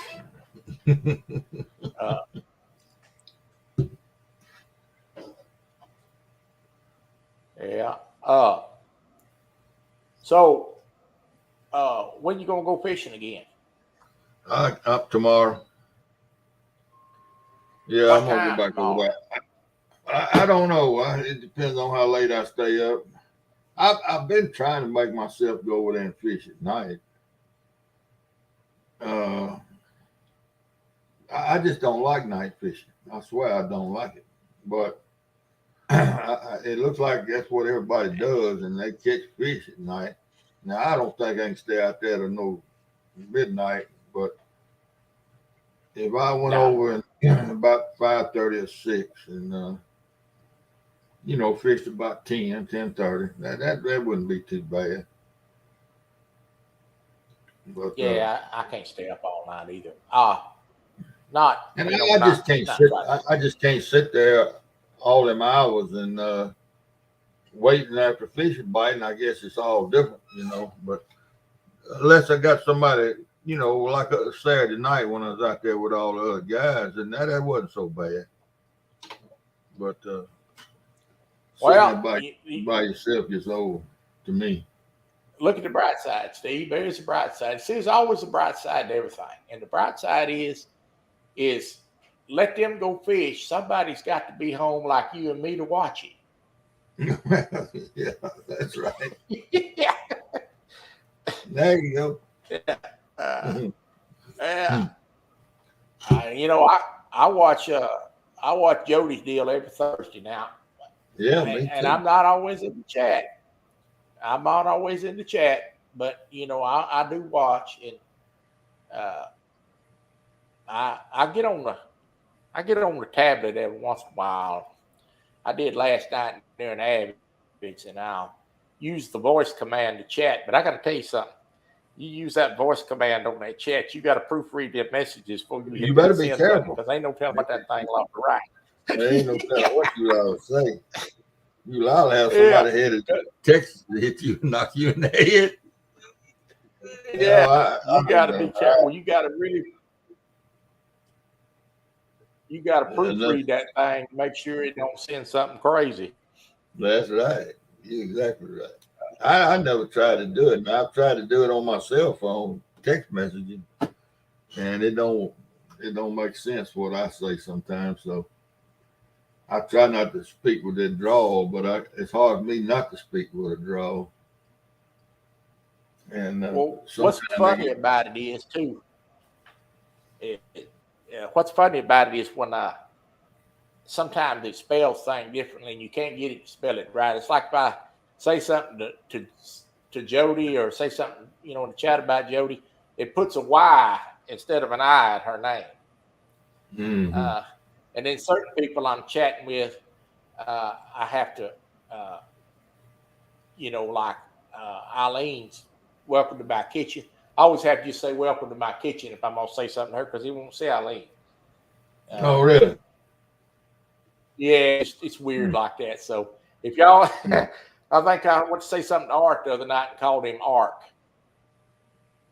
Yeah. So, when you gonna go fishing again? Up tomorrow. Yeah, I'm gonna go back over that. I don't know. It depends on how late I stay up. I've been trying to make myself go over there and fish at night. I just don't like night fishing. I swear I don't like it. But it looks like that's what everybody does, and they catch fish at night. Now I don't think I can stay out there to no midnight, but if I went over and about 5:30 or 6 and fished about 10:30, that wouldn't be too bad. But I can't stay up all night either. Not and I just can't sit. I just can't sit there all them hours and waiting after fish bite. And I guess it's all different, But unless I got somebody, like a Saturday night when I was out there with all the other guys, and that wasn't so bad. But sitting by yourself is old to me. Look at the bright side, Steve. There's the bright side. See, there's always a bright side to everything. And the bright side is let them go fish. Somebody's got to be home like you and me to watch it. Yeah, that's right. Yeah. There you go. Yeah. I watch Jody's deal every Thursday now. Yeah, me too. And I'm not always in the chat. I'm not always in the chat, but I do watch, and I get on the tablet every once in a while. I did last night during Avids, and I'll use the voice command to chat. But I got to tell you something. You use that voice command on that chat, you got to proofread their messages before you better be careful, because ain't no telling what that thing left to right. There ain't no telling what you all say. You all have somebody headed Texas to hit you, knock you in the head. Yeah, you got to be careful. You got to proofread that thing. Make sure it don't send something crazy. That's right. You're exactly right. I never tried to do it. I've tried to do it on my cell phone, text messaging, and it don't make sense what I say sometimes. So I try not to speak with that drawl, but it's hard for me not to speak with a drawl. And what's funny about it is too. What's funny about it is when sometimes it spells things differently, and you can't get it to spell it right. It's like if I say something to Jody or say something in the chat about Jody, it puts a Y instead of an I at her name. Mm-hmm. And then certain people I'm chatting with, I have to, like Eileen's welcome to my kitchen. I always have to just say welcome to my kitchen if I'm going to say something to her because he won't say Eileen. Oh, really? Yeah, it's weird like that. So if y'all, I think I went to say something to Art the other night and called him Ark.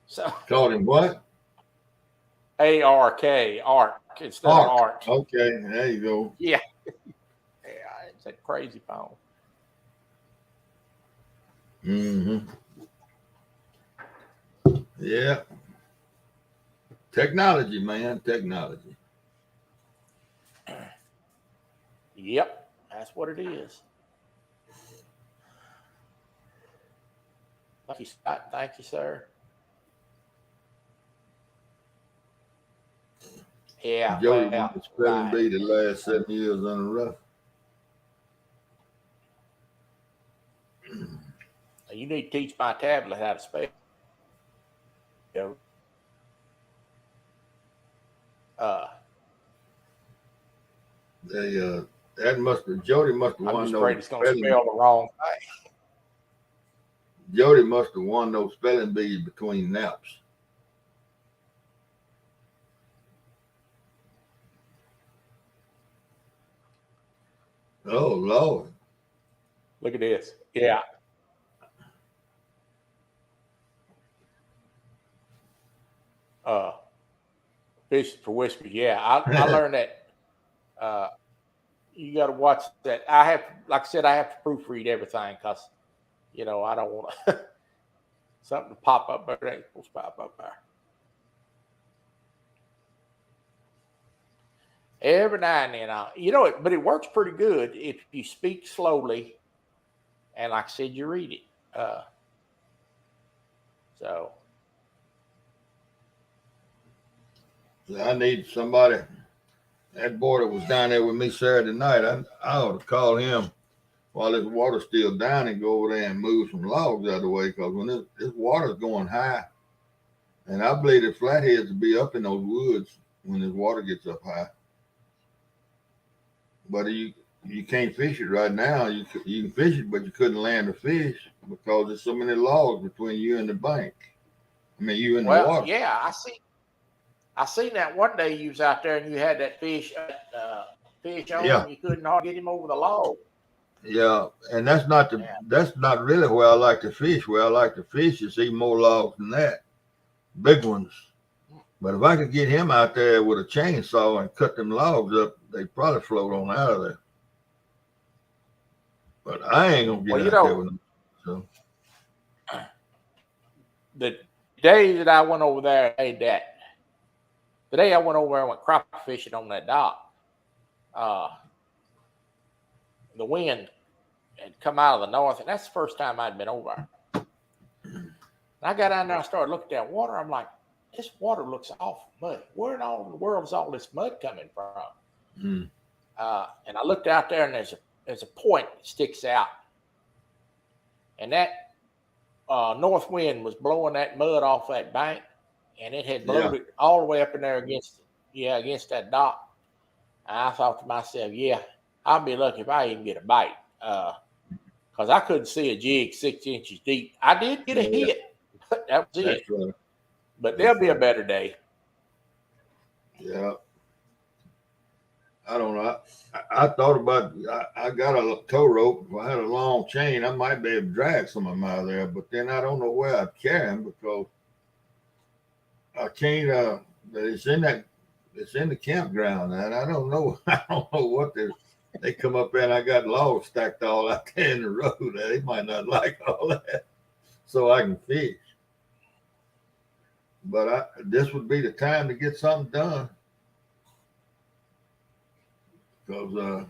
So called him what? A-R-K, Ark, instead of Art. Okay, there you go. Yeah. Yeah, it's a crazy phone. Mm-hmm. Yeah. Technology, man. Technology. Yep, that's what it is. Thank you, Scott. Thank you, sir. Yeah. Jody won the spelling bee the last 7 years on the rough. You need to teach my tablet how to spell. Jody must have won. I'm just afraid it's going to spell the wrong thing. Jody must have won those spelling bees between naps. Oh Lord. Look at this. Yeah. Fishing for whiskers. Yeah, I learned that. You got to watch that. I have, like I said, I have to proofread everything because, I don't want something to pop up, but it ain't supposed to pop up there. Every now and then, but it works pretty good if you speak slowly, and like I said, you read it. So I need somebody. That boy that was down there with me Saturday night, I ought to call him while this water's still down and go over there and move some logs out of the way, because when this water's going high, and I believe the flatheads will be up in those woods when this water gets up high. But you can't fish it right now. You can fish it, but you couldn't land the fish because there's so many logs between you and the bank. I mean, you and the water. Yeah, I seen that one day you was out there and you had that fish on, and you couldn't hardly get him over the log. Yeah, and that's not really where I like to fish. Where I like to fish is even more logs than that, big ones. But if I could get him out there with a chainsaw and cut them logs up, they'd probably float on out of there. But I ain't gonna get out there with them. So the day that I went over there, the day I went over there and went crop fishing on that dock, the wind had come out of the north, and that's the first time I'd been over there. And I got down there, I started looking at that water. I'm like, this water looks awful muddy. Where in all the world is all this mud coming from? And I looked out there, and there's a point that sticks out, and that north wind was blowing that mud off that bank, and it had blown it all the way up in there against that dock. And I thought to myself, I'll be lucky if I even get a bite, because I couldn't see a jig 6 inches deep. I did get a hit, but that was it. Right. But there'll be a better day. Yeah. I don't know. I thought about, I got a tow rope. If I had a long chain, I might be able to drag some of them out of there, but then I don't know where I'd carry them because I can't, it's in the campground, and I don't know what they come up there, and I got logs stacked all out there in the road. They might not like all that, so I can fish. But this would be the time to get something done, because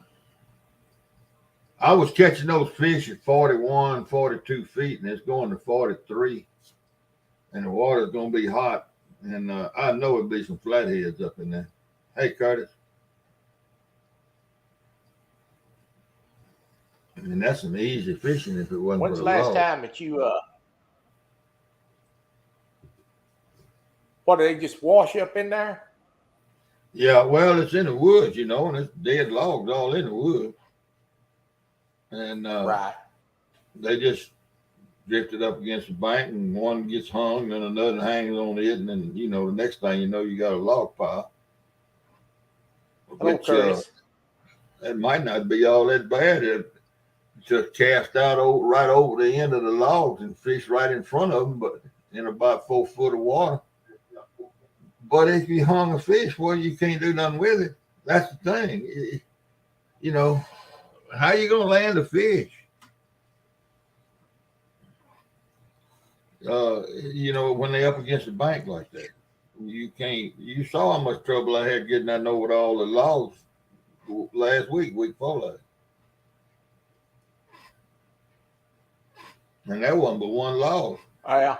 I was catching those fish at 41, 42 feet, and it's going to 43, and the water's going to be hot, and I know it'll be some flatheads up in there. Hey, Curtis. And that's some easy fishing if it wasn't When's for the last time that you what, do they just wash up in there? Yeah, well, it's in the woods, and it's dead logs all in the woods. And right. They just drifted up against the bank, and one gets hung, and another hangs on it, and then, the next thing you know, you got a log pile. Which it might not be all that bad. It just cast out right over the end of the logs and fish right in front of them, but in about 4 foot of water. But if you hung a fish, well, you can't do nothing with it. That's the thing. How you gonna land a fish? When they up against the bank like that, you can't. You saw how much trouble I had getting that over all the logs last week before last. And that wasn't but one log. Oh, yeah.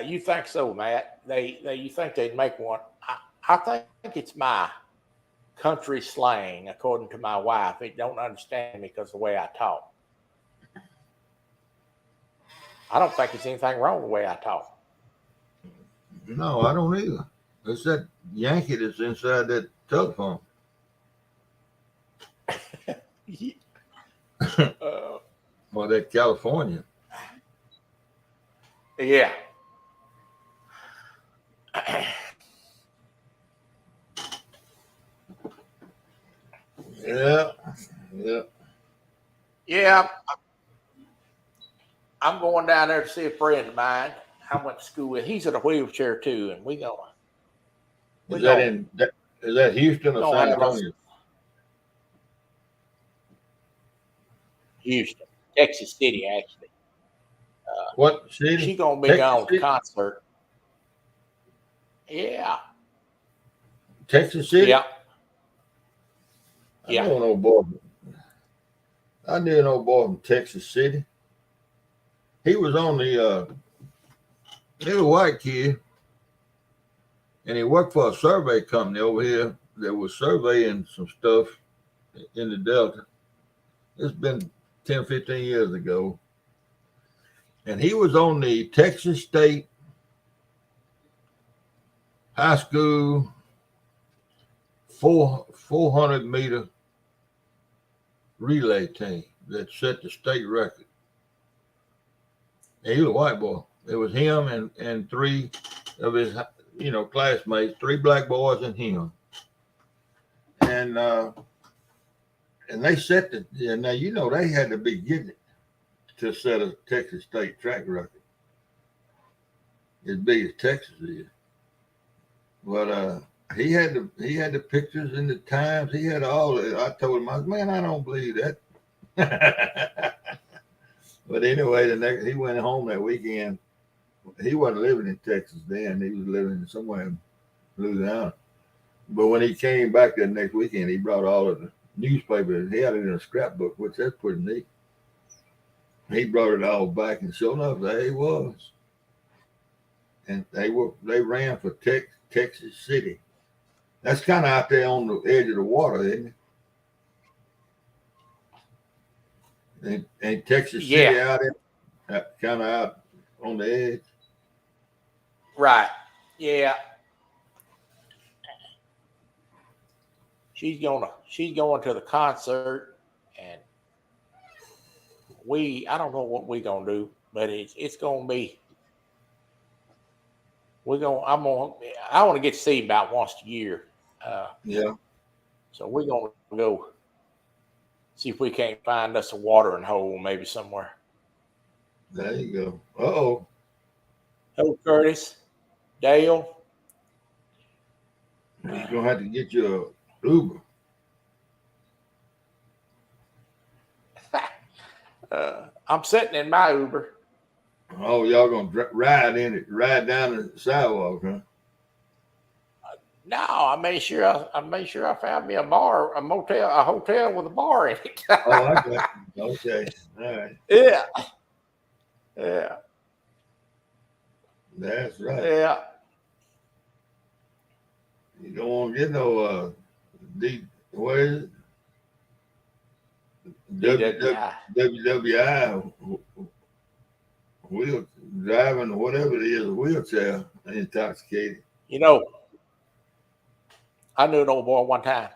You think so, Matt? You think they'd make one? I think it's my country slang, according to my wife. They don't understand me because of the way I talk. I don't think there's anything wrong with the way I talk. No, I don't either. It's that Yankee that's inside that telephone. Or that California. Yeah. Yeah. Yeah. Yeah, I'm going down there to see a friend of mine. I went to school with. He's in a wheelchair too, and we Is that gonna in is that Houston or San have us Antonio? Houston, Texas City. Actually, What city? she gonna be Texas going to the City? concert. Yeah, Texas City? yeah, I yeah. know an old boy. I knew an old boy from Texas City. He was on the little white kid, and he worked for a survey company over here that was surveying some stuff in the Delta. It's been 10, 15 years ago. And he was on the Texas State High School 400-meter relay team that set the state record. And he was a white boy. It was him and three of his classmates, three black boys and him. And they set the now they had to be getting it to set a Texas State track record as big as Texas is. But he had the pictures and the times. He had all of it. I told him, I was, man, I don't believe that. But anyway, he went home that weekend. He wasn't living in Texas then. He was living somewhere in Louisiana. But when he came back that next weekend, he brought all of the newspapers. He had it in a scrapbook, which that's pretty neat. He brought it all back, and sure enough, there he was. And they ran for Texas City. That's kind of out there on the edge of the water, isn't it? Ain't Texas City out there, kind of out on the edge? Right. Yeah. She's going to the concert, and I don't know what we're gonna do, but it's gonna be. I want to get to see him about once a year. Yeah. So we're gonna go see if we can't find us a watering hole maybe somewhere. There you go. Uh-oh. Hello, Curtis, Dale. You're gonna have to get you a Uber. I'm sitting in my Uber. Oh, y'all gonna ride down the sidewalk, huh? No, I made sure I found me a bar, a hotel with a bar in it. Oh, I got you. Okay. All right. Yeah. Yeah. That's right. Yeah. You don't want to get no what is it? WWI wheel driving, whatever it is, wheelchair intoxicated. I knew an old boy one time.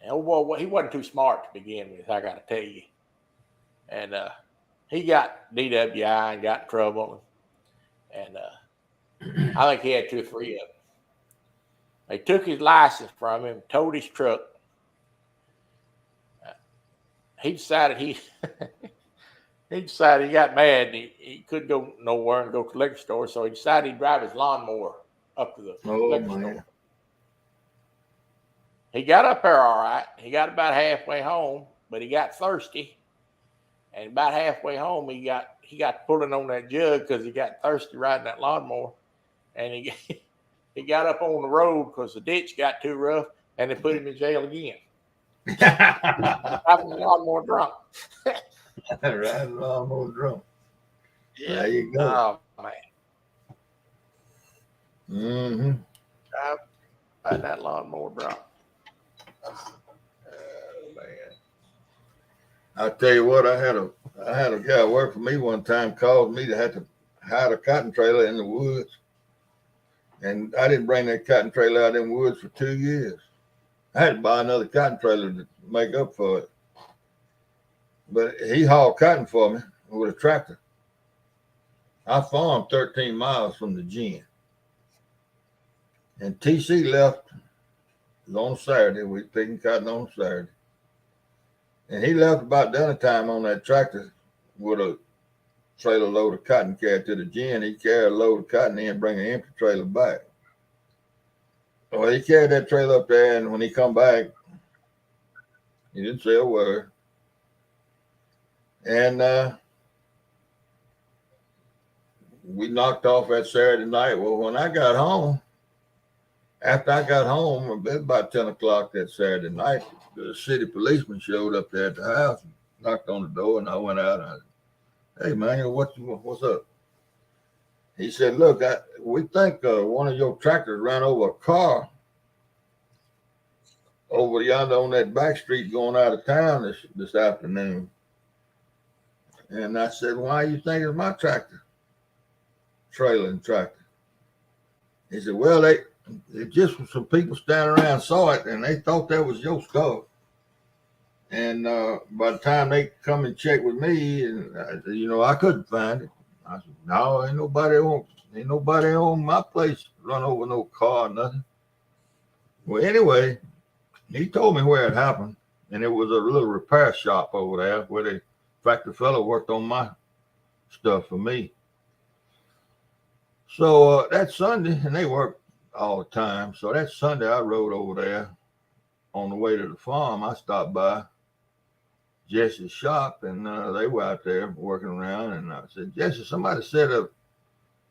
And old boy, he wasn't too smart to begin with, I got to tell you. And he got DWI and got in trouble. And I think he had 2 or 3 of them. They took his license from him, towed his truck. He decided he got mad and he couldn't go nowhere and go to the liquor store, so he decided he'd drive his lawnmower up to the liquor store. He got up there all right. He got about halfway home, but he got thirsty. And about halfway home, he got pulling on that jug because he got thirsty riding that lawnmower. And he got up on the road because the ditch got too rough, and they put him in jail again. Driving the lawnmower drunk. Riding the lawnmower drunk. Yeah. There you go. Oh, man. Mm-hmm. Riding that lawnmower drunk. Oh, man. I tell you what, I had a guy work for me one time called me to have to hide a cotton trailer in the woods. And I didn't bring that cotton trailer out in the woods for 2 years. I had to buy another cotton trailer to make up for it. But he hauled cotton for me with a tractor. I farmed 13 miles from the gym. And TC left was on Saturday. We picking cotton on Saturday. And he left about dinner time on that tractor with a trailer load of cotton carried to the gin. He carried a load of cotton in and bring an empty trailer back. Well, he carried that trailer up there, and when he come back, he didn't say a word. And we knocked off that Saturday night. Well, when I got home, after I got home, about 10 o'clock that Saturday night, the city policeman showed up there at the house, knocked on the door, and I went out. And I said, "Hey, man, what's up?" He said, "Look, we think one of your tractors ran over a car over yonder on that back street going out of town this afternoon." And I said, "Why you think it's my tractor? Trailer and tractor." He said, "Well, it just some people standing around saw it and they thought that was your stuff. And by the time they come and check with me, and I couldn't find it." I said, "No, ain't nobody on my place run over no car or nothing." Well, anyway, he told me where it happened, and it was a little repair shop over there where the factory fellow worked on my stuff for me. So that Sunday, and they work all the time. So that Sunday, I rode over there on the way to the farm. I stopped by Jesse's shop, and they were out there working around. And I said, "Jesse, somebody said that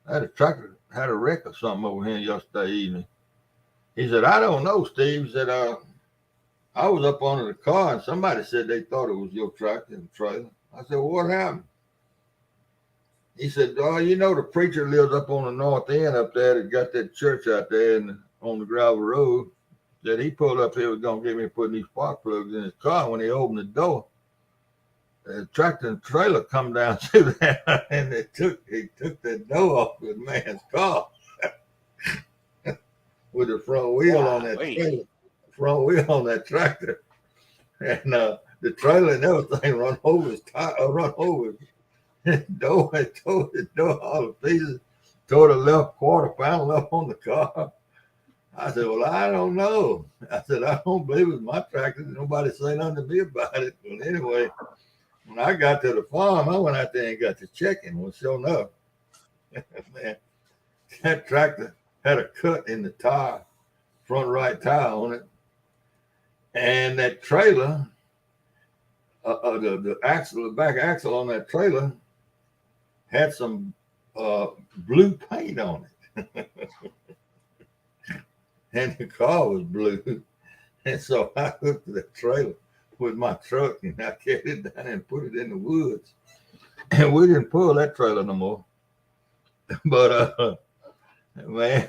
a tractor had a wreck or something over here yesterday evening." He said, "I don't know, Steve." He said, "I was up under the car, and somebody said they thought it was your tractor and trailer." I said, "Well, what happened?" He said, "Oh, the preacher lives up on the north end up there that got that church out there on the gravel road. That he pulled up here was going to get me putting these spark plugs in his car. When he opened the door, the tractor and trailer come down through there, and he took the door off the man's car with the front wheel on that trailer, front wheel on that tractor. And the trailer and everything run over his tire, run over his door, and tore the door all to pieces, tore the left quarter panel up on the car." I said, "Well, I don't know." I said, "I don't believe it's my tractor. Nobody say nothing to me about it." But anyway, when I got to the farm, I went out there and got to checking. Well, sure enough, man, that tractor had a cut in the tire, front right tire on it. And that trailer, the axle, the back axle on that trailer had some blue paint on it. And the car was blue. And so I hooked the trailer with my truck, and I carried it down and put it in the woods. And we didn't pull that trailer no more. But man,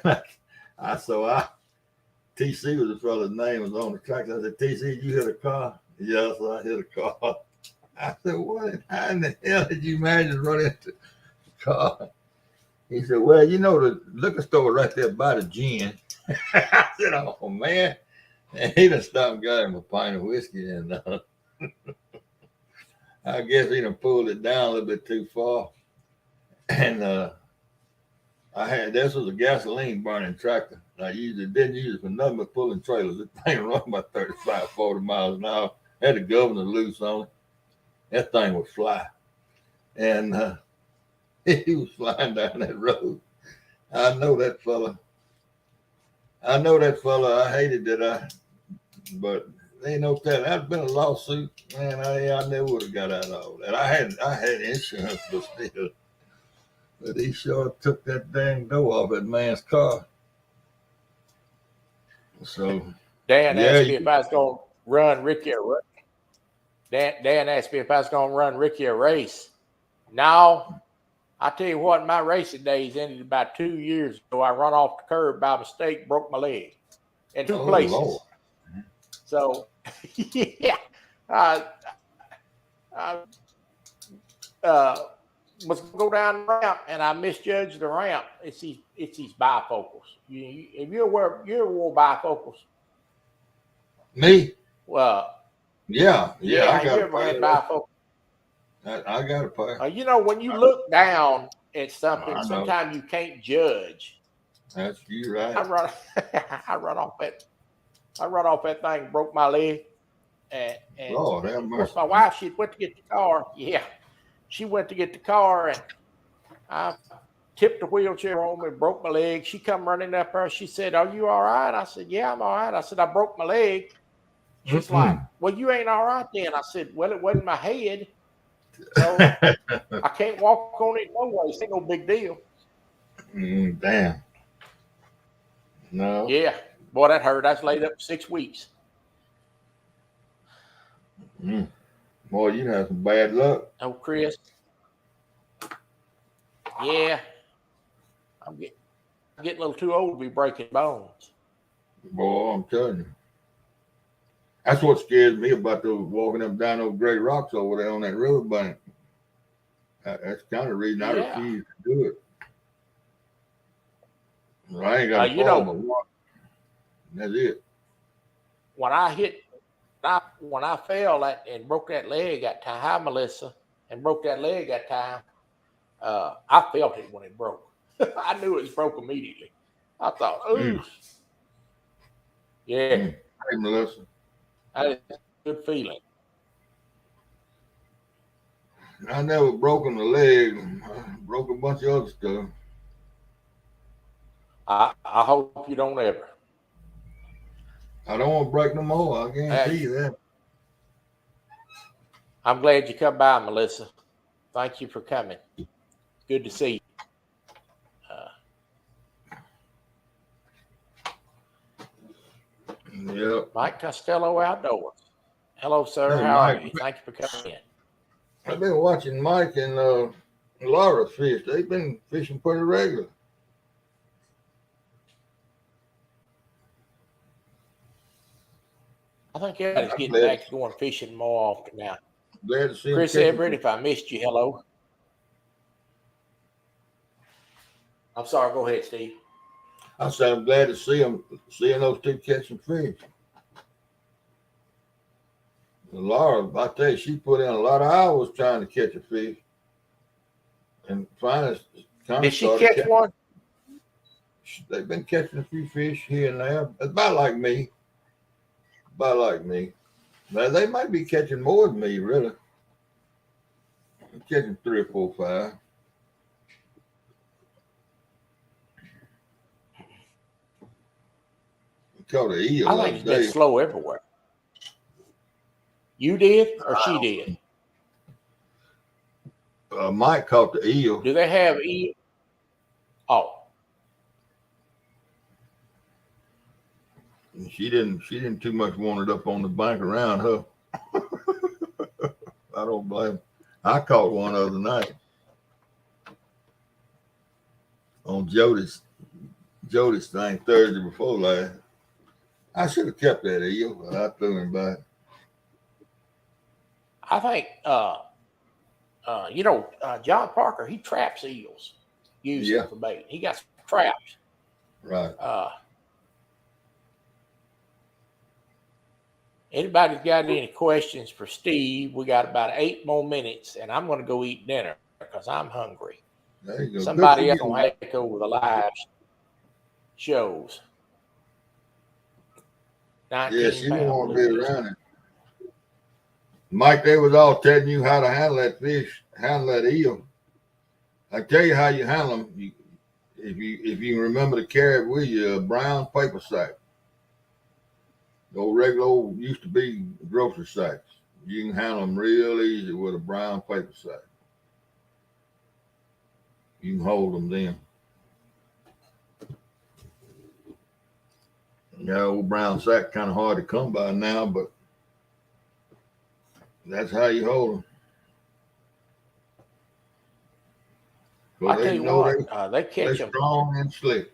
TC was the fella's name, was on the tractor. I said, "TC, did you hit a car?" "Yes, I hit a car." I said, "How in the hell did you manage to run into the car?" He said, "Well, the liquor store right there by the gin." I said, "Oh, man." And he done stopped and got him a pint of whiskey, and I guess he done pulled it down a little bit too far. And this was a gasoline burning tractor. I didn't use it for nothing but pulling trailers. The thing run about 35, 40 miles an hour. Had the governor loose on it. That thing would fly. And he was flying down that road. I know that fella. I hated that but ain't no telling. That'd been a lawsuit, man. I never would have got out of all that. I had insurance, but still. But he sure took that dang door off that man's car. So Dan asked me if I was going to run Ricky a race. Dan asked me if I was going to run Ricky a race. Now, I tell you what, my racing days ended about 2 years ago. I run off the curb by mistake, broke my leg in two places. Lord. So, yeah, was going to go down the ramp, and I misjudged the ramp. It's these bifocals. You're aware bifocals? Me? Well, yeah. I got you ever had bifocals? I got a pair. When you look down at something, sometimes you can't judge. That's you, right? I run off that I run off that thing and broke my leg. And Lord have of course, mercy. my wife, she went to get the car. Yeah, she went to get the car, and I tipped the wheelchair on me and broke my leg. She come running up there. She said, "Are you all right?" I said, "Yeah, I'm all right." I said, "I broke my leg." She's like, "Well, you ain't all right then." I said, "Well, it wasn't my head, so I can't walk on it no way. It's ain't no big deal." Damn. No. Yeah, boy, that hurt. I was laid up 6 weeks. Boy, you had some bad luck. Oh, Chris. Yeah, I'm getting a little too old to be breaking bones. Boy, I'm telling you. That's what scares me about those walking up down those great rocks over there on that riverbank. That's kind of the reason I refuse to do it. I ain't got to fall but one. That's it. When I fell and broke that leg that time, hi Melissa, and broke that leg that time, I felt it when it broke. I knew it was broke immediately. I thought, ooh. Yeah. Hey, Melissa. That is a good feeling. I never broken a leg. I broke a bunch of other stuff. I hope you don't ever. I don't want to break no more. I guarantee you that. I'm glad you come by, Melissa. Thank you for coming. Good to see you. Yep. Mike Costello Outdoors. Hello, sir. Hey, how are you? Thank you for coming in. I've been watching Mike and Laura fish. They've been fishing pretty regular. I think everybody's getting back to going fishing more often now. Glad to see Chris Everett, if I missed you, hello. I'm sorry. Go ahead, Steve. I said I'm glad to seeing those two catching fish. Laura, I tell you, she put in a lot of hours trying to catch a fish, and finally, did she catch one? They've been catching a few fish here and there. About like me. Now they might be catching more than me, really. I'm catching 3 or 4, 5. Caught an eel. I think it's been slow everywhere. You did or she did? Mike caught the eel. Do they have eel? Oh. She didn't too much want it up on the bank around her. I don't blame her. I caught one the other night on Jody's thing Thursday before last. I should have kept that eel, but I threw him back. I think John Parker, he traps eels using for bait. He got some traps. Right. Anybody's got any questions for Steve? We got about 8 more minutes, and I'm going to go eat dinner because I'm hungry. There you go. Somebody else going to take over the live shows. Yeah, she don't want to be around it. Mike, they was all telling you how to handle that fish, handle that eel. I tell you how you handle them. If you remember to carry it with you, a brown paper sack. The old regular old used to be grocery sacks. You can handle them real easy with a brown paper sack. You can hold them then. Yeah, old brown sack kind of hard to come by now, but that's how you hold them. I tell you what, they catch them strong and slick.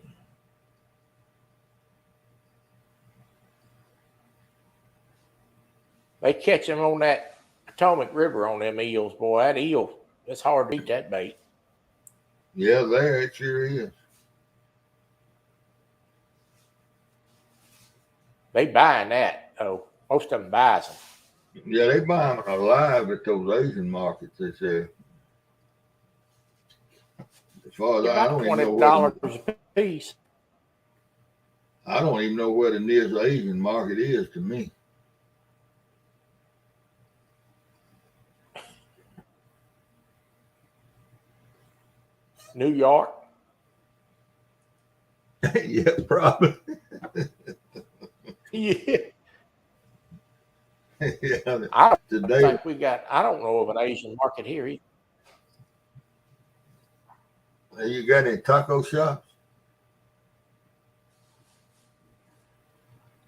They catch them on that Potomac River on them eels, boy. That eel, it's hard to beat that bait. Yeah, there it sure is. They buying that, though. Most of them buys them. Yeah, they buy them alive at those Asian markets, they say. As far as I don't even know $20 a piece. I don't even know where the nearest Asian market is to me. New York. Yeah, probably. Yeah. Yeah. I don't Today, think we got. I don't know of an Asian market here either. you got any taco shops?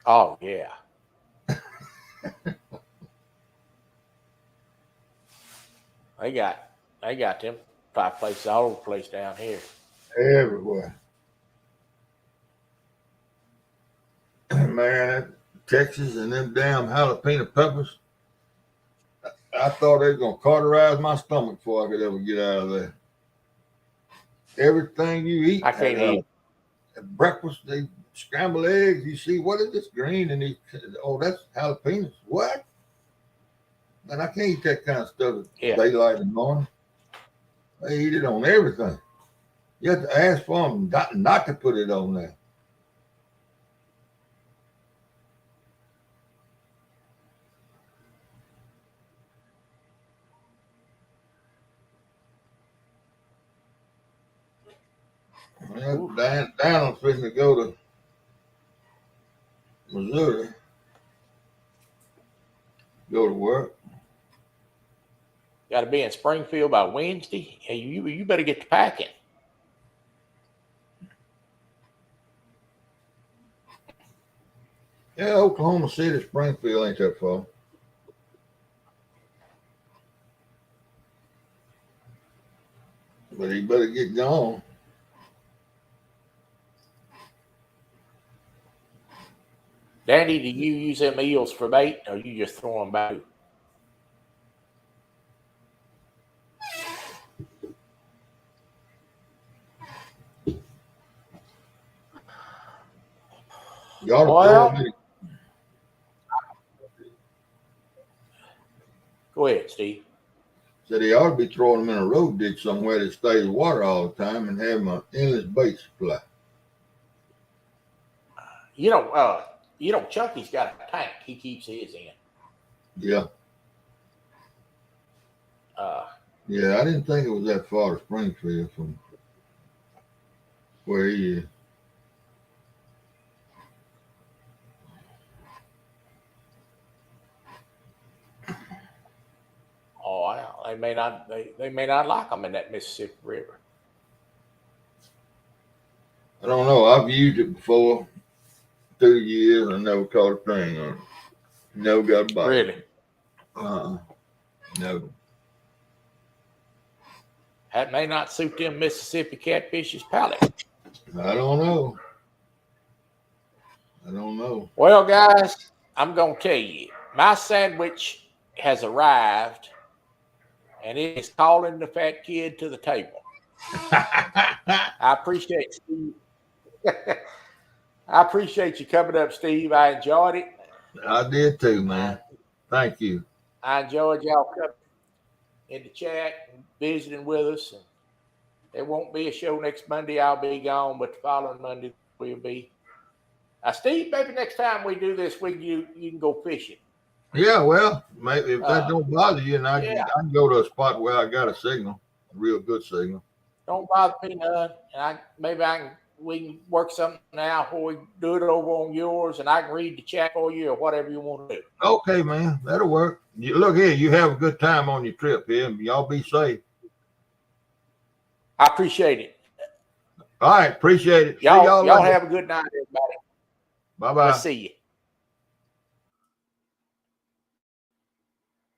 Oh yeah. They got them 5 places all over the place down here. Everywhere. Man, Texas and them damn jalapeno peppers. I thought they was gonna cauterize my stomach before I could ever get out of there. Everything you eat I can't eat. at breakfast, they scramble eggs. You see, what is this green? And oh, that's jalapenos. What? Man, I can't eat that kind of stuff at daylight in the morning. They eat it on everything. You have to ask for them not to put it on there. Well, Donald's fixing to go to Missouri, go to work. Got to be in Springfield by Wednesday. Hey, you better get to packing. Yeah, Oklahoma City, Springfield ain't that far. But he better get gone. Danny, do you use them eels for bait, or you just throw them back? Go ahead, Steve. Said he ought to be throwing them in a road ditch somewhere that stays water all the time and have an endless bait supply. You know, Chucky's got a tank he keeps his in. Yeah. Yeah, I didn't think it was that far to Springfield from where he is. Oh, wow. They may not like them in that Mississippi River. I don't know. I've used it before through the years. I never caught a thing on it. Never got a bite. Really? No. That may not suit them Mississippi catfish's palate. I don't know. Well, guys, I'm going to tell you, my sandwich has arrived, and it is calling the fat kid to the table. I appreciate Steve. I appreciate you coming up, Steve. I enjoyed it. I did too, man. Thank you. I enjoyed y'all coming in the chat and visiting with us. And there won't be a show next Monday. I'll be gone, but the following Monday will be. Steve, maybe next time we do this, you can go fishing. Yeah, well, maybe if that don't bother you, and I can go to a spot where I got a signal, a real good signal. Don't bother me none. And we can work something out where we do it over on yours, and I can read the chat for you or whatever you want to do. Okay, man, that'll work. You look here, you have a good time on your trip here. Y'all be safe. I appreciate it. All right, appreciate it. Y'all have a good night, everybody. Bye-bye. Let's see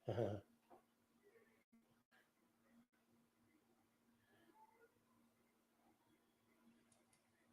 you.